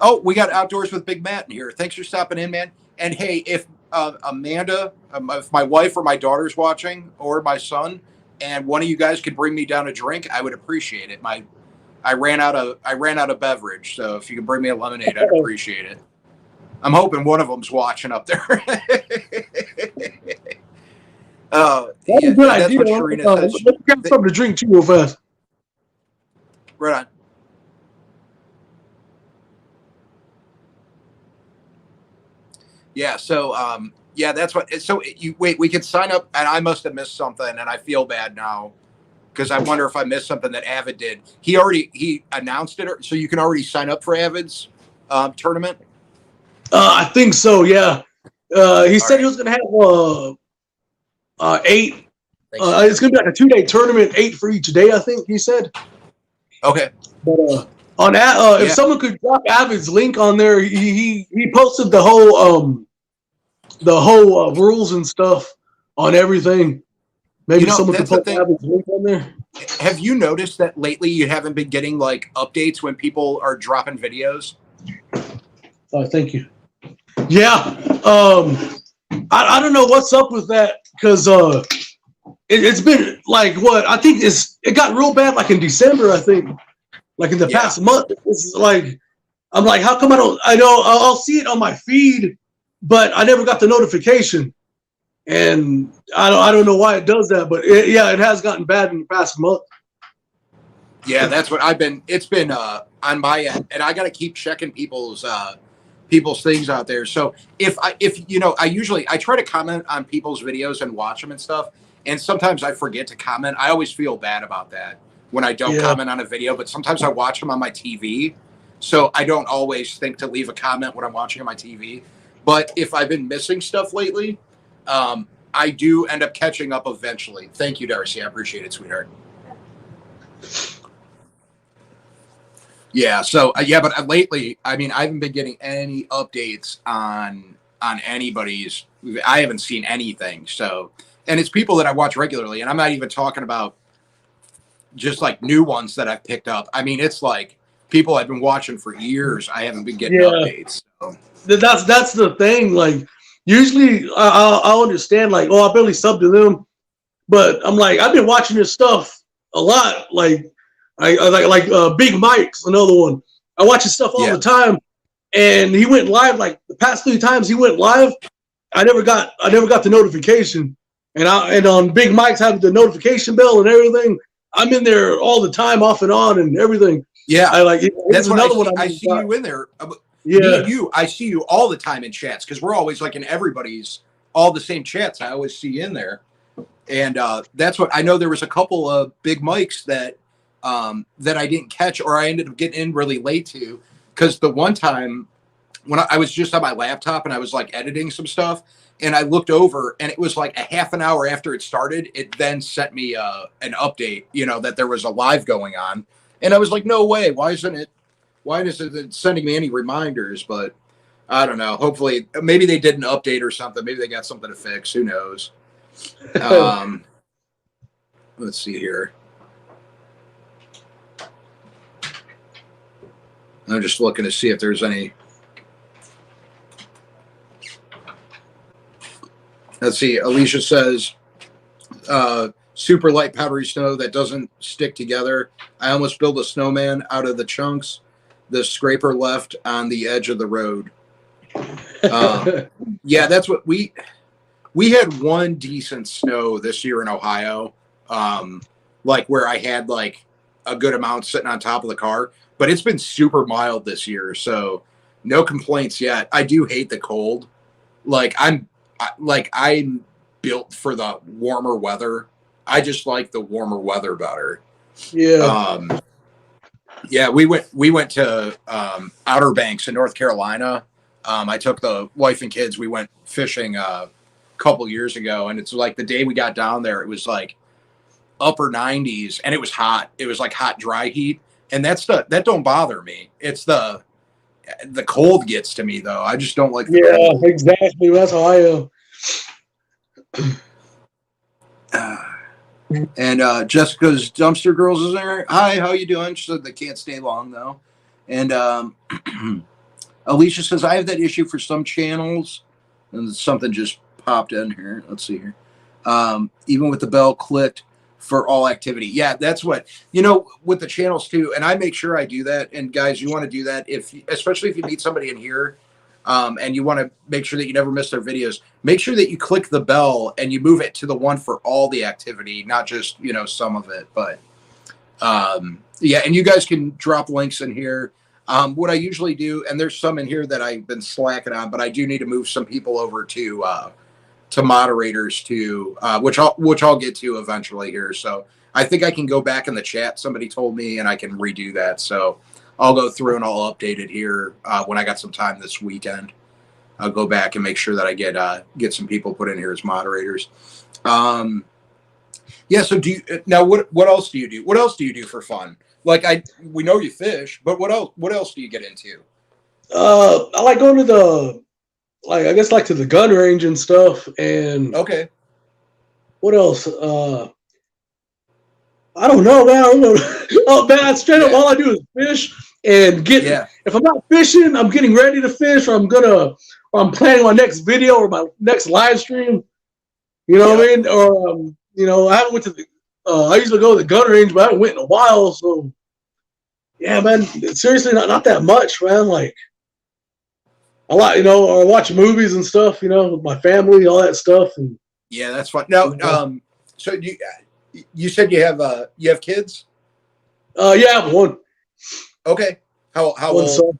Oh, we got Outdoors with Big Matt in here. Thanks for stopping in, man. And hey, if Amanda, if my wife or my daughter's watching, or my son, and one of you guys could bring me down a drink, I would appreciate it. I ran out of beverage, so if you could bring me a lemonade, I'd appreciate it. I'm hoping one of them's watching up there.
That's a good idea. What Sharina says. Let's grab something to drink too real fast.
Right on. Yeah, so yeah, that's what. So we could sign up, and I must have missed something, and I feel bad now because I wonder if I missed something that Avid did. He announced it, so you can already sign up for Avid's tournament.
I think so. Yeah. He said he was going to have 8. It's going to be like a 2-day tournament, 8 for each day. I think he said.
Okay.
But on that, if someone could drop Avid's link on there, he posted the whole rules and stuff on everything. Maybe someone could put Avid's link on there.
Have you noticed that lately you haven't been getting like updates when people are dropping videos?
Oh, thank you. Yeah. I don't know what's up with that because it's been like what I think it got real bad like in December, I think. Like in the past month. It's like I'm like, how come I know I'll see it on my feed, but I never got the notification. And I don't know why it does that, but it has gotten bad in the past month.
Yeah, that's what it's been on my end, and I got to keep checking people's things out there. So if I try to comment on people's videos and watch them and stuff, and sometimes I forget to comment. I always feel bad about that when I don't comment on a video, but sometimes I watch them on my TV, so I don't always think to leave a comment when I'm watching on my TV. But if I've been missing stuff lately, I do end up catching up eventually. Thank you, Darcy. I appreciate it, sweetheart. Yeah. So but lately, I mean, I haven't been getting any updates on anybody's. I haven't seen anything. So, and it's people that I watch regularly, and I'm not even talking about just like new ones that I've picked up. I mean, it's like people I've been watching for years. I haven't been getting updates. So.
That's the thing. Like usually I'll understand like, I barely sub to them, but I'm like, I've been watching this stuff a lot. Like I like Big Mike's another one. I watch his stuff all the time, and he went live like the past 3 times he went live. I never got the notification, and on Big Mike's having the notification bell and everything. I'm in there all the time, off and on, and everything.
Yeah,
that's another one.
I see you in there. Me and you, I see you all the time in chats because we're always like in everybody's all the same chats. I always see you in there, and that's what I know. There was a couple of Big Mikes that I didn't catch, or I ended up getting in really late to, because the one time when I was just on my laptop and I was like editing some stuff, and I looked over and it was like a half an hour after it started, it then sent me an update, that there was a live going on. And I was like, no way. Why isn't it sending me any reminders? But I don't know. Hopefully, maybe they did an update or something. Maybe they got something to fix. Who knows? Let's see here. I'm just looking to see if there's any. Let's see. Alicia says, super light powdery snow that doesn't stick together. I almost built a snowman out of the chunks the scraper left on the edge of the road. Yeah, that's what we had one decent snow this year in Ohio, like where I had like a good amount sitting on top of the car, but it's been super mild this year. So no complaints yet. I do hate the cold. I'm built for the warmer weather. I just like the warmer weather better.
Yeah.
Yeah, we went to Outer Banks in North Carolina. I took the wife and kids. We went fishing a couple years ago, and it's like the day we got down there, it was like upper 90s, and it was hot. It was like hot, dry heat, and that don't bother me. It's the cold gets to me though. I just don't like the cold.
Exactly. That's how I am.
And Jessica's Dumpster Girls is there. Hi, how you doing? She said they can't stay long though. And Alicia says I have that issue for some channels, and something just popped in here. Let's see here. Even with the bell clicked for all activity. Yeah, that's what with the channels too. And I make sure I do that. And guys, you want to do that especially if you meet somebody in here. And you want to make sure that you never miss their videos. Make sure that you click the bell and you move it to the one for all the activity, not just, some of it. But yeah, and you guys can drop links in here. What I usually do, and there's some in here that I've been slacking on, but I do need to move some people over to moderators too, which I'll get to eventually here. So I think I can go back in the chat. Somebody told me, and I can redo that. So I'll go through and I'll update it here when I got some time this weekend. I'll go back and make sure that I get some people put in here as moderators. Yeah. So now what else do you do? What else do you do for fun? Like we know you fish, but what else do you get into?
I like going to to the gun range and stuff. And
okay.
What else? I don't know, man. I don't know. Oh man, straight up, all I do is fish and get. Yeah. If I'm not fishing, I'm getting ready to fish, or I'm planning my next video or my next live stream. You know what I mean? Or I haven't went to the. I usually go to the gun range, but I haven't went in a while. So yeah, man. Seriously, not that much, man. Like a lot, or watch movies and stuff. With my family, all that stuff. And
yeah, that's fun. Now, so you said you have kids?
Yeah, I have one.
Okay. How old?
Son.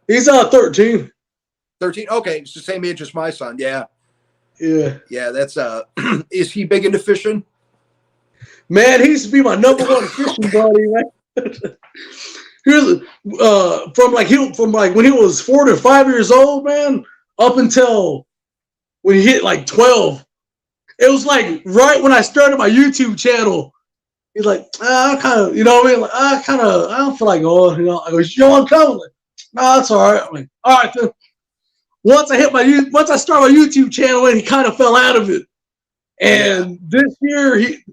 He's 13.
13. Okay, it's the same age as my son. Yeah.
Yeah.
Yeah, that's is he big into fishing?
Man, he used to be my number one fishing buddy, man. Here's from when he was 4 to 5 years old, man, up until when he hit like 12. It was like right when I started my YouTube channel. He's like, I kind of, what I mean? Like, I don't feel like going, I go, you want to come? Like, no, that's all right. I'm like, all right, then. Once I start my YouTube channel, and he kind of fell out of it. And this year, he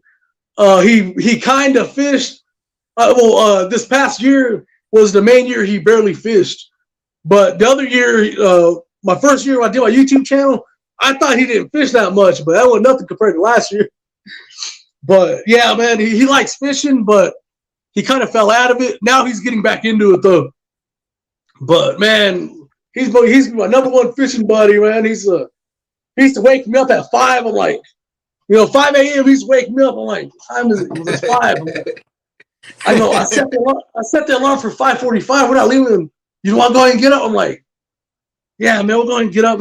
kind of fished. This past year was the main year he barely fished. But the other year, my first year when I did my YouTube channel, I thought he didn't fish that much, but that was nothing compared to last year. But yeah, man, he likes fishing, but he kind of fell out of it. Now he's getting back into it though. But man, he's my number one fishing buddy, man. He used to wake me up at 5. I'm like, 5 a.m. He's waking me up. I'm like, what time is it? It's 5. I know. I set the alarm for 5:45. We're not leaving. You want to go ahead and get up? I'm like, yeah, man, we'll go ahead and get up.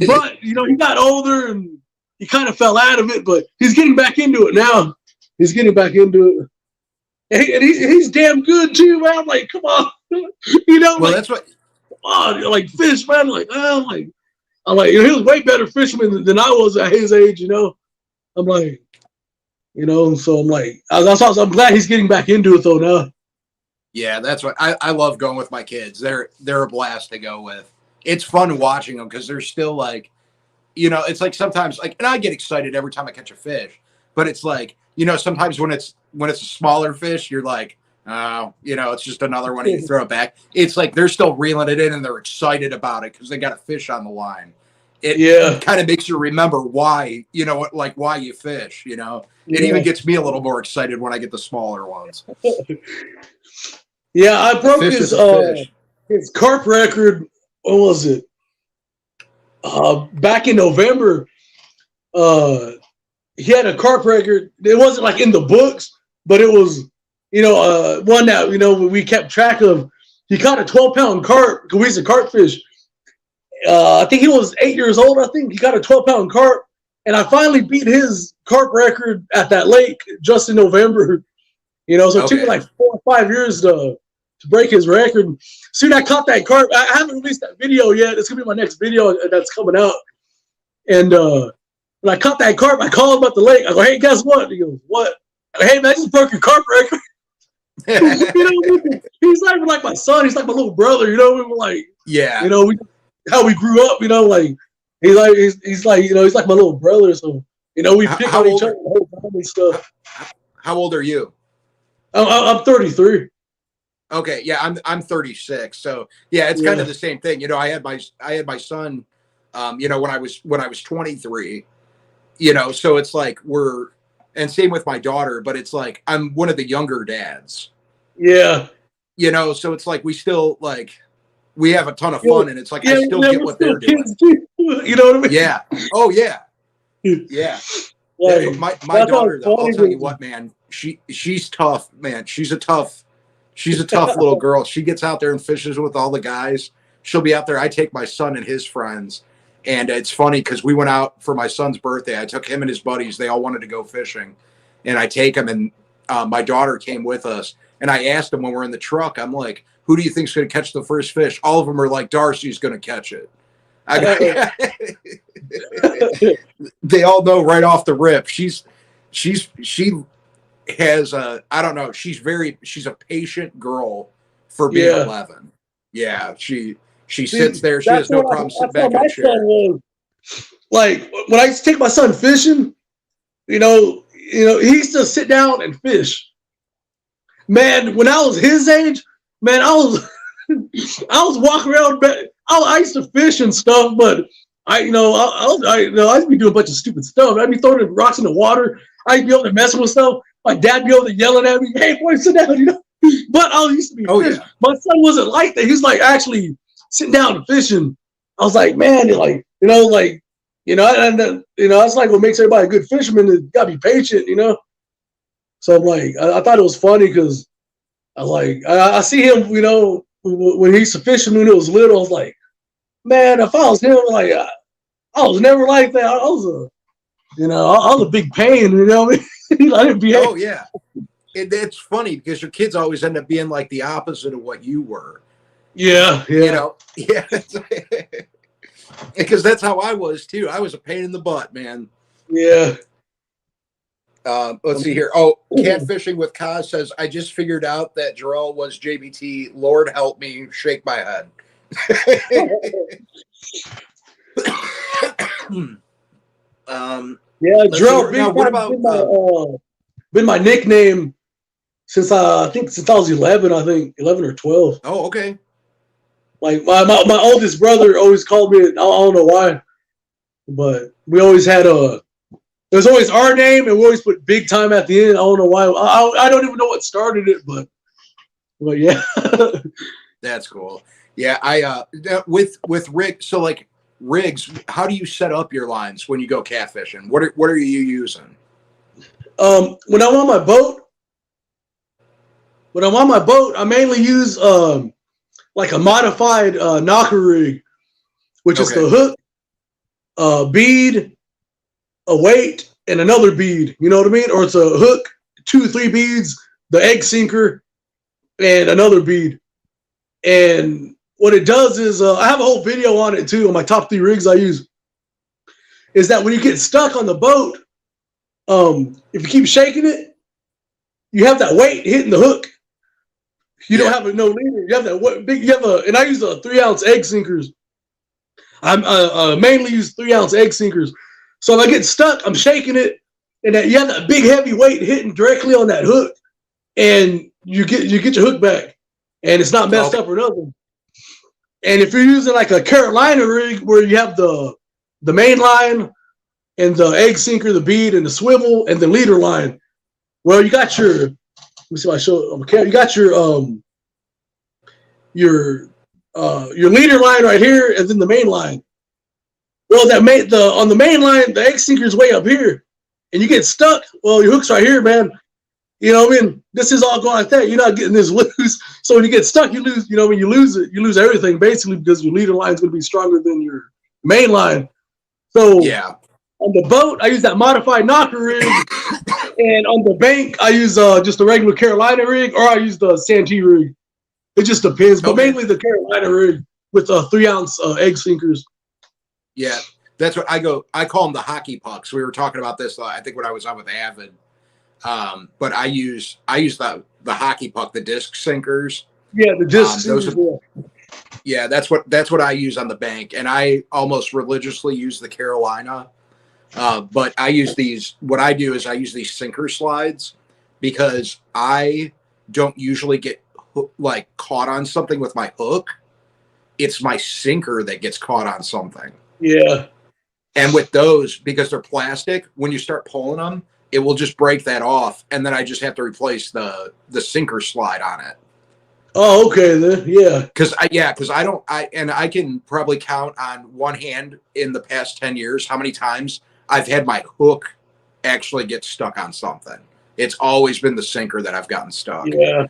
But he got older and he kind of fell out of it, but he's getting back into it now. He's getting back into it, and he's damn good too, man. I'm like, come on,
Well, that's what.
Like fish, man. I'm like, he was way better fisherman than I was at his age. I'm like, so I'm like, I'm glad he's getting back into it though now.
Yeah, that's what I love going with my kids. They're a blast to go with. It's fun watching them because they're still like, it's like sometimes like, and I get excited every time I catch a fish, but it's like, sometimes when it's a smaller fish, you're like, oh, it's just another one and you throw it back. It's like they're still reeling it in and they're excited about it because they got a fish on the line. It kind of makes you remember why, why you fish, It even gets me a little more excited when I get the smaller ones.
Yeah, I broke his carp record. What was it? Back in November, he had a carp record. It wasn't like in the books, but it was, one that, we kept track of. He caught a 12-pound carp because we used to carp fish. I think he was 8 years old. I think he got a 12-pound carp, And I finally beat his carp record at that lake just in November. You know, so it took me like 4 or 5 years to break his record. Soon I caught that carp. I haven't released that video yet. It's gonna be my next video that's coming out. And when I caught that carp, I called him at the lake. I go, hey, guess what? He goes, what? I go, hey, man, I just broke your carp record. You know, he's not even like my son. He's like my little brother. You know, we were like,
yeah,
you know, how we grew up. You know, like he's like you know, he's like my little brother. So you know, we pick on each other the whole time and stuff.
How old are you?
I'm 33.
Okay, yeah, I'm 36. So yeah, it's kind of the same thing. You know, I had my son, you know, when I was 23. You know, so it's like and same with my daughter, but it's like I'm one of the younger dads.
Yeah.
You know, so it's like we still like we have a ton of fun, and it's like I still get what they're doing.
You know what I mean?
Yeah. Oh yeah. Yeah. Like, my daughter, though, I'll tell you what, man. She's tough, man. She's a tough little girl. She gets out there and fishes with all the guys. She'll be out there. I take my son and his friends. And it's funny because we went out for my son's birthday. I took him and his buddies. They all wanted to go fishing. And I take them, and my daughter came with us. And I asked them when we're in the truck, I'm like, who do you think's going to catch the first fish? All of them are like, Darcy's going to catch it. They all know right off the rip. She has I don't know. She's a patient girl for being 11. Yeah, she sits there. She has no problem sitting back in a chair.
Like when I used to take my son fishing, you know, he used to sit down and fish. Man, when I was his age, man, I was walking around. I used to fish and stuff, but I used to be doing a bunch of stupid stuff. I'd be throwing rocks in the water. I'd be able to mess with stuff. My dad be able to yelling at me, "Hey, boy, sit down!" You know. But I used to be fish. Yeah. My son wasn't like that. He was like actually sitting down and fishing. I was like, man, like and that's like what makes everybody a good fisherman. You gotta be patient, you know. So I'm like, I thought it was funny because I see him, you know, when he used to fish when he was little. I was like, man, if I was him, like I was never like that. I was a big pain, you know. I didn't behave.
Oh yeah, it's funny because your kids always end up being like the opposite of what you were.
Yeah.
You know, yeah. Because that's how I was too. I was a pain in the butt, man.
Yeah.
Let's see here. Oh, Catfishing with Kaz says, I just figured out that Jarrell was JBT. Lord help me, shake my head.
Yeah, Jarrell. What about been my nickname since I was 11. I think 11 or 12.
Oh, okay.
Like my oldest brother always called me. I don't know why, but we always had there's always our name, and we always put big time at the end. I don't know why. I don't even know what started it, but yeah.
That's cool. Yeah, I with Rick. So like rigs, how do you set up your lines when you go catfishing? What are you using?
When I'm on my boat, I mainly use like a modified knocker rig, which is the hook, bead, a weight, and another bead. You know what I mean? Or it's a hook, 2-3 beads, the egg sinker, and another bead. And what it does is, I have a whole video on it too, on my top 3 rigs I use, is that when you get stuck on the boat, if you keep shaking it, you have that weight hitting the hook. You don't have no leader. You have that big. And I use 3-ounce egg sinkers. I mainly use 3-ounce egg sinkers. So if I get stuck, I'm shaking it, and you have that big heavy weight hitting directly on that hook, and you get your hook back, and it's not messed up or nothing. And if you're using like a Carolina rig where you have the main line and the egg sinker, the bead, and the swivel, and the leader line, well, you got your. Let me see if I show. You got your leader line right here, and then the main line. Well, on the main line, the egg sinker is way up here, and you get stuck. Well, your hook's right here, man. You know what I mean? This is all going like that. You're not getting this loose. So when you get stuck, you lose. You know, when you lose it, you lose everything basically because your leader line is going to be stronger than your main line. So
yeah,
On the boat, I use that modified knocker rig, and on the bank, I use just a regular Carolina rig, or I use the Santee rig. It just depends, but mainly the Carolina rig with 3-ounce egg sinkers.
Yeah, that's what I call them the hockey pucks. We were talking about this, I think, when I was on with Avid. But I use the hockey puck, the disc sinkers.
Yeah, the disc sinkers.
Yeah, that's what I use on the bank, and I almost religiously use the Carolina. But I use these. What I do is I use these sinker slides because I don't usually get like caught on something with my hook. It's my sinker that gets caught on something.
Yeah.
And with those, because they're plastic, when you start pulling them, it will just break that off, and then I just have to replace the sinker slide on it.
Oh, okay then. Yeah.
Because I can probably count on one hand in the past 10 years how many times I've had my hook actually get stuck on something. It's always been the sinker that I've gotten stuck.
Yeah.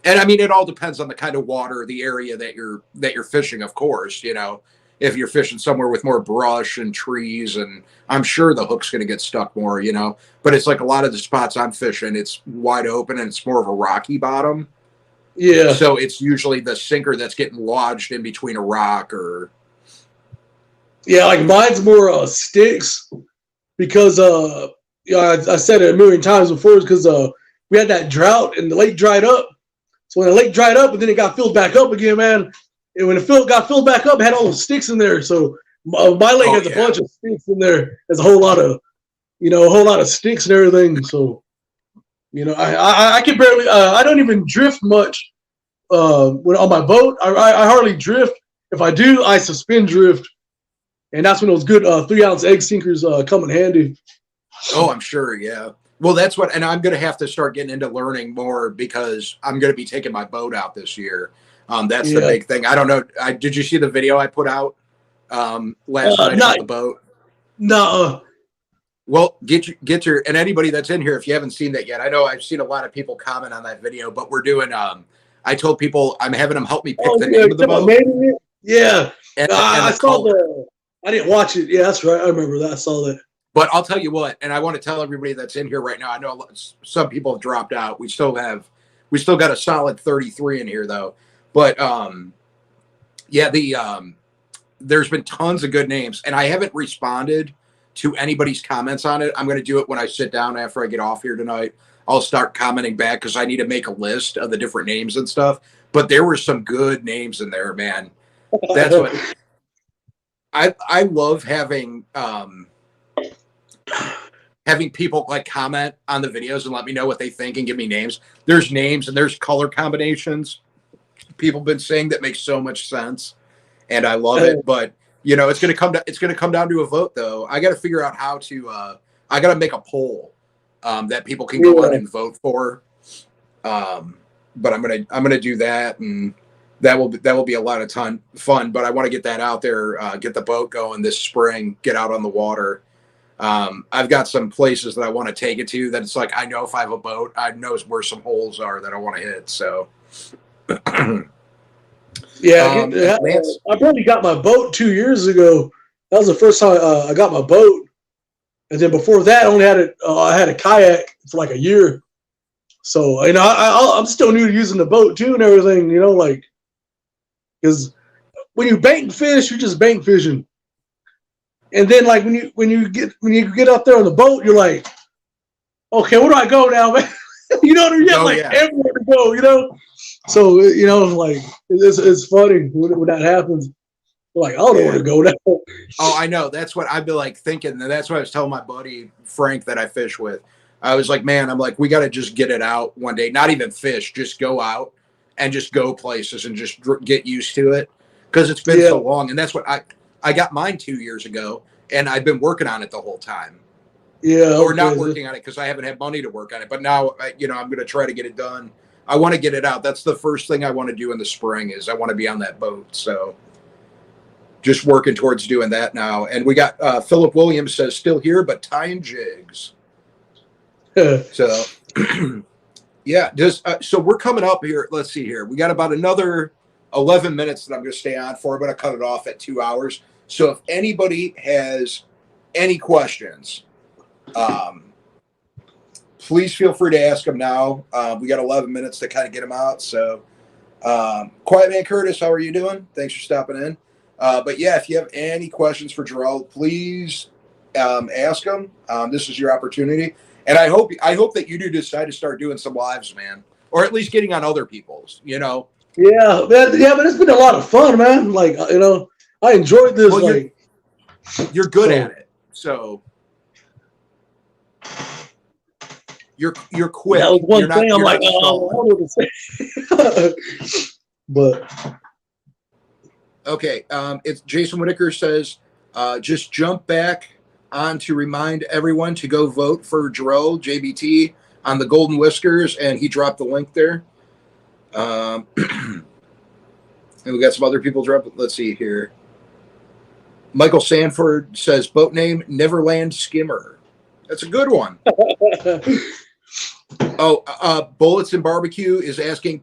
And I mean, it all depends on the kind of water, the area that you're fishing, of course. You know, if you're fishing somewhere with more brush and trees, and I'm sure the hook's going to get stuck more, you know. But it's like a lot of the spots I'm fishing, it's wide open and it's more of a rocky bottom.
Yeah.
So it's usually the sinker that's getting lodged in between a rock or.
Yeah, like mine's more sticks because I said it a million times before because we had that drought and the lake dried up. So when the lake dried up and then it got filled back up again, man, and when it got filled back up, it had all those sticks in there. So my lake has a bunch of sticks in there. There's a whole lot of sticks and everything. So, you know, I can barely, I don't even drift much when on my boat. I hardly drift. If I do, I suspend drift. And that's when those good 3-ounce egg sinkers come in handy.
Oh, I'm sure. Yeah. Well, that's what, and I'm going to have to start getting into learning more because I'm going to be taking my boat out this year. That's the big thing. I don't know. Did you see the video I put out last night about the boat?
No.
Well, get your, and anybody that's in here, if you haven't seen that yet, I know I've seen a lot of people comment on that video, but we're doing, I told people I'm having them help me pick the name of the boat.
Yeah.
And
I saw I didn't watch it. Yeah, that's right. I remember that. I saw that.
But I'll tell you what, and I want to tell everybody that's in here right now. I know some people have dropped out. We still got a solid 33 in here though. But there's been tons of good names, and I haven't responded to anybody's comments on it. I'm going to do it when I sit down after I get off here tonight. I'll start commenting back because I need to make a list of the different names and stuff. But there were some good names in there, man. That's what I love having people like comment on the videos and let me know what they think and give me names. There's names and there's color combinations people have been saying that makes so much sense, and I love it. But you know, it's gonna come down to a vote though. I got to figure out how to. I got to make a poll that people can go on and vote for. But I'm gonna do that, and that will be a lot of fun. But I want to get that out there, get the boat going this spring, get out on the water. I've got some places that I want to take it to that it's like, I know if I have a boat, I know where some holes are that I want to hit. So
yeah, I probably got my boat 2 years ago. That was the first time I got my boat. And then before that, I had a kayak for like a year. So, you know, I'm still new to using the boat too and everything, you know, like, because when you bank fish, you're just bank fishing. And then like when you get up there on the boat, you're like, okay, where do I go now, man? You know, you have everywhere to go, you know. So you know, like it's funny when that happens. You're like, I don't know where to go now.
Oh, I know. That's what I've been like thinking. And that's what I was telling my buddy Frank that I fish with. I was like, man, I'm like, we got to just get it out one day. Not even fish, just go out and just go places and just get used to it because it's been so long. And that's what I got mine 2 years ago, and I've been working on it the whole time.
Yeah.
Or not working on it because I haven't had money to work on it. But now, you know, I'm going to try to get it done. I want to get it out. That's the first thing I want to do in the spring is I want to be on that boat. So just working towards doing that now. And we got Philip Williams says still here, but tying jigs. So yeah, so we're coming up here. Let's see here. We got about another 11 minutes that I'm going to stay on for. I'm going to cut it off at 2 hours. So if anybody has any questions, please feel free to ask them now. We got 11 minutes to kind of get them out. So, Quiet Man Curtis, how are you doing? Thanks for stopping in. But yeah, if you have any questions for Gerald, please ask them. This is your opportunity, and I hope that you do decide to start doing some lives, man, or at least getting on other people's. You know.
Yeah, man, yeah, but it's been a lot of fun, man. Like, you know, I enjoyed this.
Well,
like,
you're good at it, so you're quick.
That was one
you're not,
thing. I'm
you're
like,
not
oh, I don't know what to say. But
okay, it's Jason Whitaker says, just jump back on to remind everyone to go vote for Jarrell JBT on the Golden Whiskers, and he dropped the link there. And we got some other people drop. Let's see here. Michael Sanford says boat name Neverland Skimmer. That's a good one. Bullets and Barbecue is asking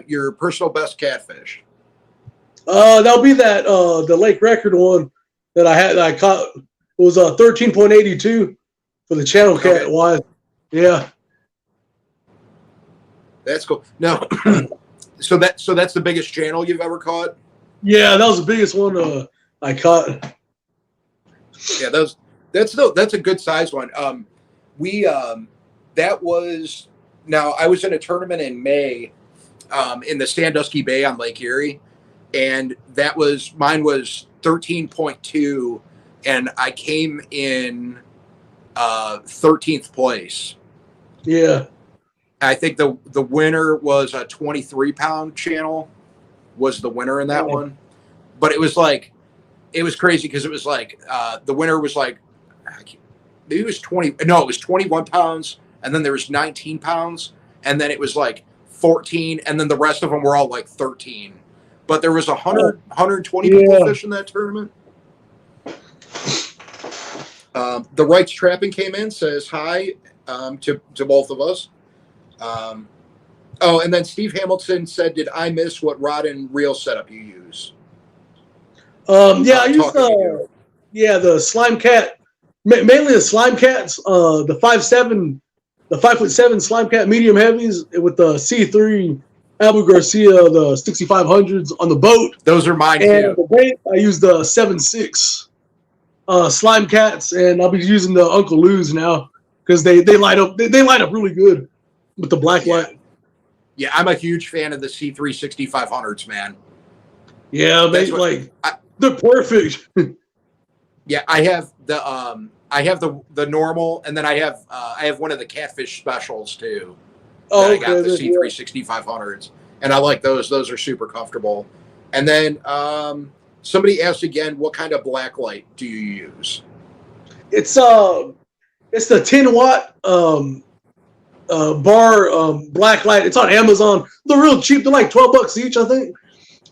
your personal best catfish.
That'll be that the Lake Record one that I had. That I caught. It was 13.82 for the channel cat.
Okay.
Wise. Yeah.
That's cool. No. So that's the biggest channel you've ever caught?
Yeah, that was the biggest one I caught.
Yeah, that's a good size one. That was, now I was in a tournament in May in the Sandusky Bay on Lake Erie, and mine was 13.2, and I came in 13th place.
Yeah.
I think the winner was a 23-pound channel was the winner in that one. But it was crazy because it was like the winner was like, maybe it was 21 pounds, and then there was 19 pounds, and then it was like 14, and then the rest of them were all like 13. But there was 120 people fishing that tournament. The Rights Trapping came in, says hi to both of us. And then Steve Hamilton said, did I miss what rod and reel setup you use?
I used the Slime Cat, mainly the Slime Cats, the 5'7" Slime Cat medium heavies with the C3 Abu Garcia, the 6500s on the boat.
Those are mine
and
too.
The bait, I used the 7.6 Slime Cats, and I'll be using the Uncle Lou's now because they light up. They light up really good with the black light.
Yeah, I'm a huge fan of the C3 6500s, man.
Yeah, they're perfect.
Yeah, I have the normal, and then I have one of the Catfish specials too. I got the C3 6500s, and I like those. Those are super comfortable. And then somebody asked again, what kind of black light do you use?
It's the 10-watt bar black light. It's on Amazon. They're real cheap. They're like $12 each, I think.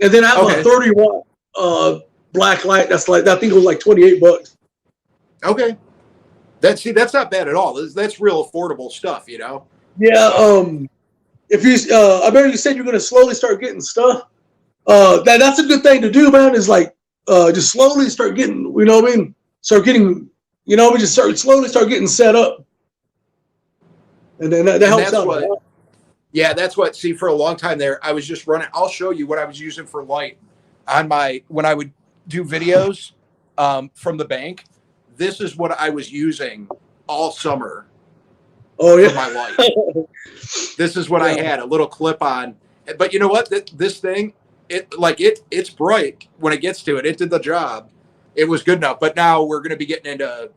And then I have a 30-watt black light. That's like, I think it was like $28.
Okay, that's not bad at all. That's real affordable stuff, you know.
Yeah. If you, I remember you said you're going to slowly start getting stuff. That's a good thing to do, man. Is like just slowly start getting. You know what I mean? Start getting. You know, we just slowly start getting set up. And then that helps out.
Yeah, that's what. See, for a long time there, I was just running. I'll show you what I was using for light on when I would do videos from the bank. This is what I was using all summer.
Oh yeah,
for my light. This is what I had, a little clip on. But you know what? This thing, it's bright when it gets to it. It did the job. It was good enough. But now we're going to be getting into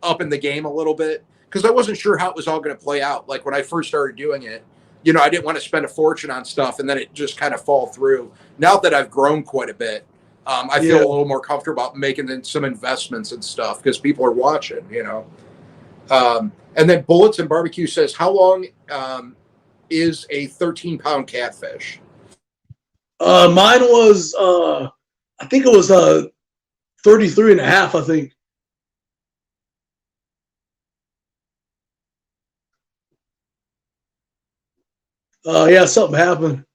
upping the game a little bit, because I wasn't sure how it was all going to play out. Like when I first started doing it, you know, I didn't want to spend a fortune on stuff and then it just kind of fall through. Now that I've grown quite a bit, I feel a little more comfortable about making some investments and stuff because people are watching, you know. And then Bullets and Barbecue says, how long is a 13-pound catfish?
Mine was, I think it was 33 and a half, I think. Yeah, something happened.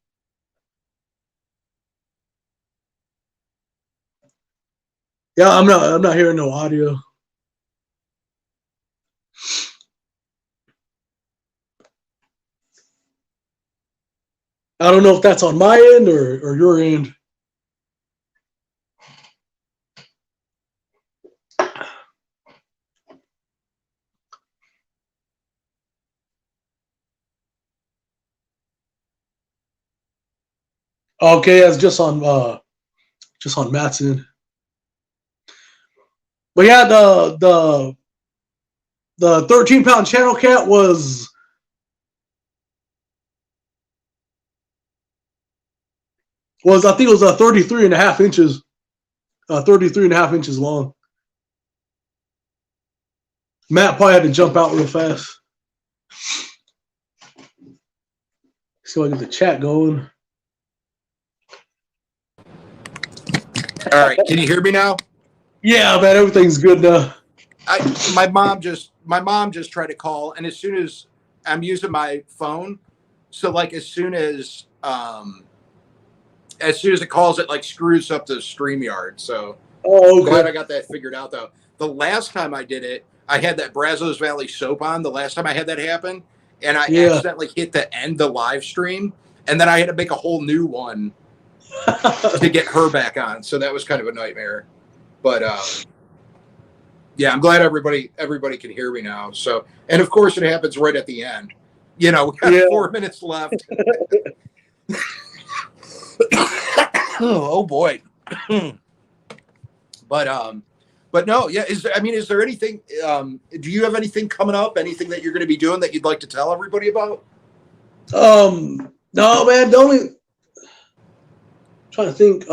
Yeah, I'm not hearing no audio. I don't know if that's on my end or your end. Okay, that's just on Matt's end. But yeah, the 13-pound channel cat was I think it was 33 and a half inches, 33 and a half inches long. Matt probably had to jump out real fast. So I get the chat going.
All right, can you hear me now?
Yeah, man, everything's good now.
My mom just tried to call, and as soon as I'm using my phone, so like as soon as it calls, it like screws up the StreamYard. So
okay.
Glad I got that figured out though. The last time I did it, I had that Brazos Valley soap on. The last time I had that happen, and I accidentally hit the live stream, and then I had to make a whole new one to get her back on. So that was kind of a nightmare. But yeah, I'm glad everybody can hear me now. So, and of course, it happens right at the end. We got 4 minutes left. Oh boy. But no, yeah. Is there anything? Do you have anything coming up? Anything that you're going to be doing that you'd like to tell everybody about?
No, man. The only trying to think.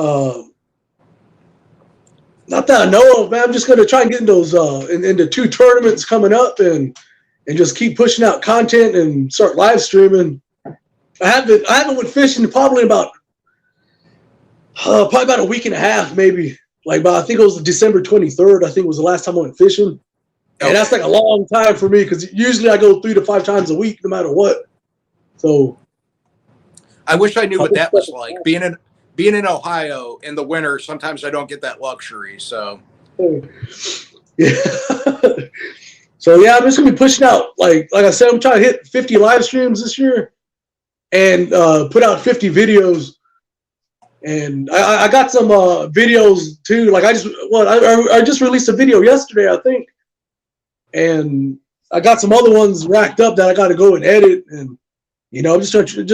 Not that I know of, man. I'm just going to try and get in those into 2 tournaments coming up and just keep pushing out content and start live streaming. I haven't went fishing probably about a week and a half, maybe. I think it was December 23rd. I think was the last time I went fishing, and that's like a long time for me because usually I go 3 to 5 times a week, no matter what. So, I
wish I knew what that was like. Being in Ohio in the winter, sometimes I don't get that luxury. So,
yeah. So yeah, I'm just gonna be pushing out. Like I said, I'm trying to hit 50 live streams this year, and put out 50 videos. And I got some videos too. Like I just released a video yesterday, I think, and I got some other ones racked up that I got to go and edit. And I'm just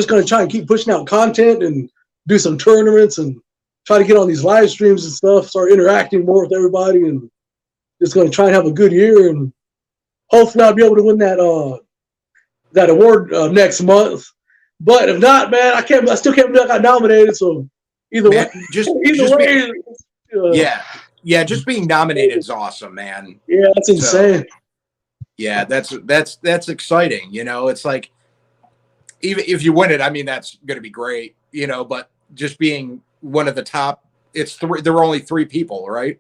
gonna try and keep pushing out content and do some tournaments and try to get on these live streams and stuff. Start interacting more with everybody, and just gonna try and have a good year. And hopefully, I'll be able to win that award next month. But if not, man, I still can't believe I got nominated. So. Either way,
just being nominated is awesome, man.
Yeah, that's insane.
Yeah, that's exciting. It's like even if you win it, that's going to be great. But just being one of the top, it's 3. There were only 3 people, right?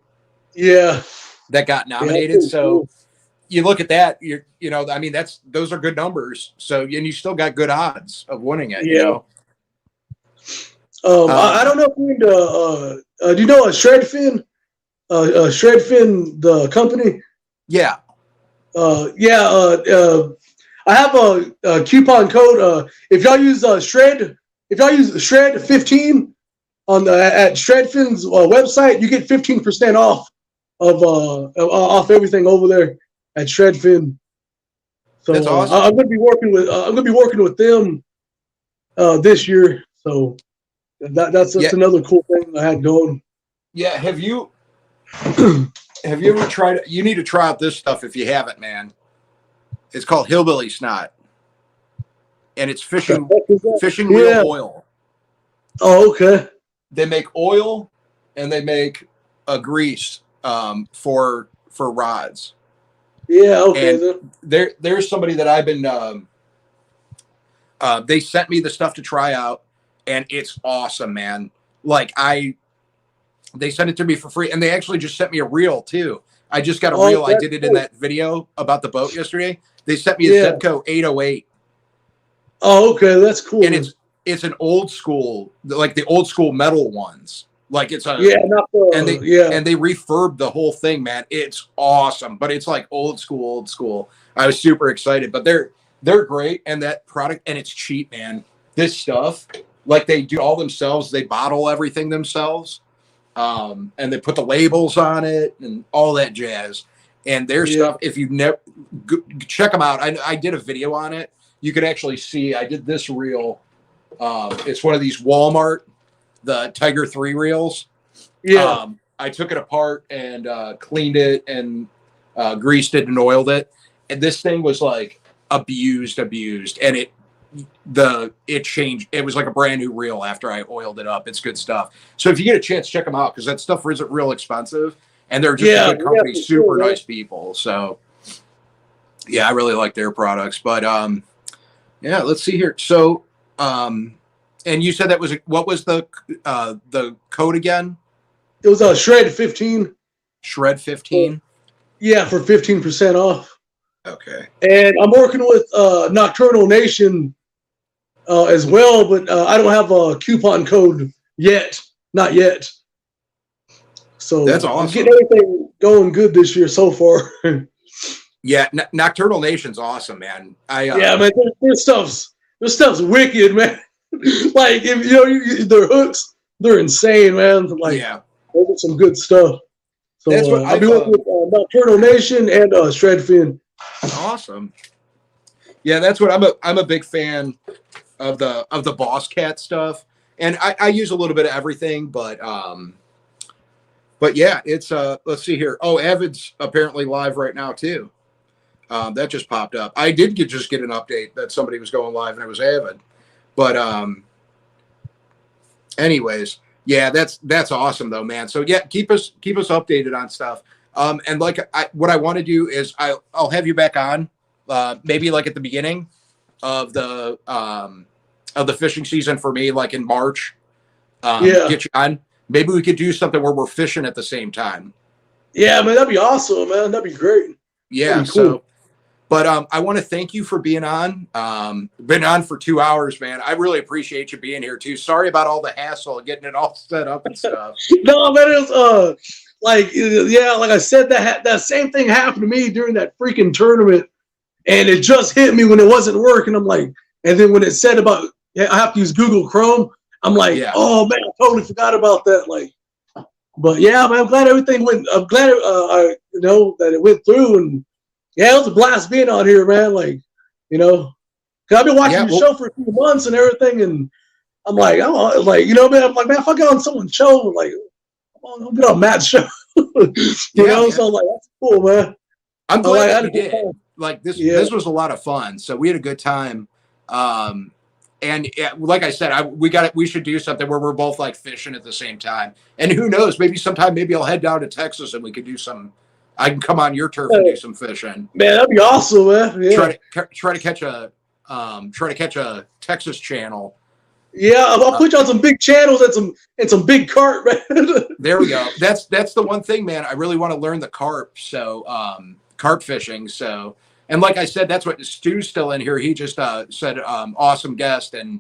Yeah,
that got nominated. So you look at that, those are good numbers. So and you still got good odds of winning it.
Yeah. I don't know if you're into, do you know Shredfin? Shredfin, the company?
Yeah.
I have a coupon code. If y'all use Shred 15 at Shredfin's website, you get 15% off off everything over there at Shredfin. So
that's awesome.
I'm gonna be working with them this year. So. That's another cool thing I had going.
Yeah, have you ever tried it? You need to try out this stuff if you haven't, man. It's called Hillbilly Snot, and it's fishing reel oil.
Oh, okay.
They make oil, and they make a grease for rods.
Yeah, okay.
And there's somebody that I've been. They sent me the stuff to try out. And it's awesome, man. They sent it to me for free, and they actually just sent me a reel too. I just got a reel. I did it in that video about the boat yesterday. They sent me a Zebco 808.
Oh, okay, that's cool.
And it's an old school, like the old school metal ones. Like it's and they refurb the whole thing, man. It's awesome, but it's like old school. I was super excited, but they're great, and that product, and it's cheap, man. This stuff. like they do all themselves. They bottle everything themselves, and they put the labels on it and all that jazz. And their stuff, if you never check them out, I did a video on it. You could actually see I did this reel. It's one of these Walmart, the Tiger 3 reels.
Yeah.
I took it apart and cleaned it and greased it and oiled it. And this thing was like abused. And it changed. It was like a brand new reel after I oiled it up. It's good stuff. So if you get a chance, check them out, because that stuff isn't real expensive. And they're just a good company, super nice people. So yeah, I really like their products. But yeah, let's see here. So and you said that was, what was the code again?
It was a Shred 15.
Shred 15?
Yeah, for 15% off.
Okay.
And I'm working with Nocturnal Nation as well, but I don't have a coupon code yet. Not yet. So
that's awesome.
I'm getting everything going good this year so far.
Yeah, Nocturnal Nation's awesome, man.
Yeah, man, this stuff's wicked, man. Like, if you know their hooks, they're insane, man. Like,
yeah,
those are some good stuff. So
that's what
I'll be working with Nocturnal Nation and Shredfin.
Awesome. Yeah, that's what I'm a big fan of the Boss Cat stuff, and I use a little bit of everything, but yeah, it's let's see here. Oh, Avid's apparently live right now too. That just popped up. I did just get an update that somebody was going live and it was Avid. But anyways, yeah, that's awesome though, man. So yeah, keep us updated on stuff. And like what I want to do is I'll have you back on maybe like at the beginning of the fishing season for me, like in March. Get you on. Maybe we could do something where we're fishing at the same time.
Yeah, man, that'd be awesome, man. That'd be great.
Yeah,
cool.
So but I want to thank you for being on. Been on for 2 hours, man. I really appreciate you being here too. Sorry about all the hassle of getting it all set up and stuff.
No, man, it was like, yeah, like I said, that same thing happened to me during that freaking tournament, and it just hit me when it wasn't working. I'm like, and then when it said about I have to use Google Chrome, I'm like, oh man, I totally forgot about that. Like, but yeah, man, I'm glad everything went. I'm glad I that it went through, and yeah, it was a blast being out here, man. Like, cause I've been watching the show for a few months and everything, and I'm like, man, I'm like, man, if I get on someone's show, like, I'll get on Matt's show, know. So I'm like, that's cool, man.
I'm glad that you did. Like this was a lot of fun. So we had a good time. And like I said, we should do something where we're both like fishing at the same time. And who knows, maybe I'll head down to Texas and we could do some. I can come on your turf and do some fishing.
Man, that'd be awesome, man. Yeah.
Try to catch a Texas channel.
Yeah, I'll put you on some big channels and some big carp, man.
There we go. That's the one thing, man. I really want to learn the carp. So carp fishing. So, and like I said, that's what Stu's still in here. He just said awesome guest, and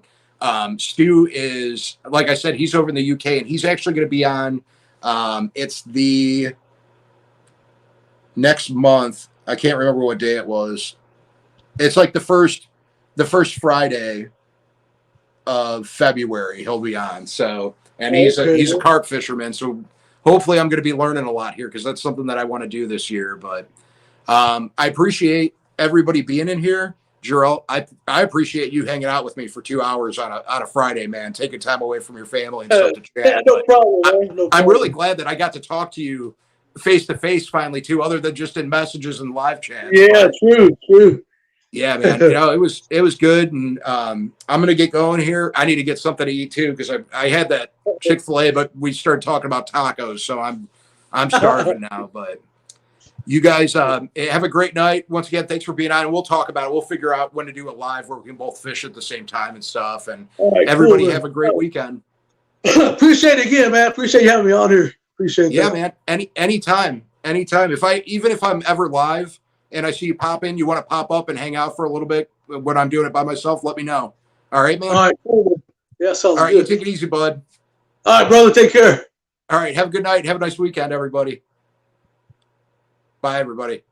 Stu is, like I said, he's over in the UK, and he's actually going to be on. It's the next month. I can't remember what day it was. It's like the first Friday of February he'll be on. So, and he's a carp fisherman. So hopefully I'm going to be learning a lot here, because that's something that I want to do this year. But I appreciate everybody being in here. Jarrell, I appreciate you hanging out with me for 2 hours on a Friday, man, taking time away from your family and stuff to chat.
Yeah, no problem, man. No problem.
I'm really glad that I got to talk to you face to face finally too, other than just in messages and live chat.
Yeah, true.
Yeah, man. It was good, and I'm gonna get going here. I need to get something to eat too, because I had that Chick-fil-A, but we started talking about tacos, so I'm starving now. But you guys have a great night. Once again, thanks for being on, and we'll talk about it. We'll figure out when to do it live where we can both fish at the same time and stuff. And everybody have a great weekend.
Appreciate it again, man. Appreciate you having me on here. Appreciate that.
Yeah, man. Anytime. Even if I'm ever live and I see you pop in, you want to pop up and hang out for a little bit when I'm doing it by myself, let me know. All right, man?
All right, cool. Yeah, sounds good.
All right, you take it easy, bud.
All right, brother. Take care.
All right, have a good night. Have a nice weekend, everybody. Bye, everybody.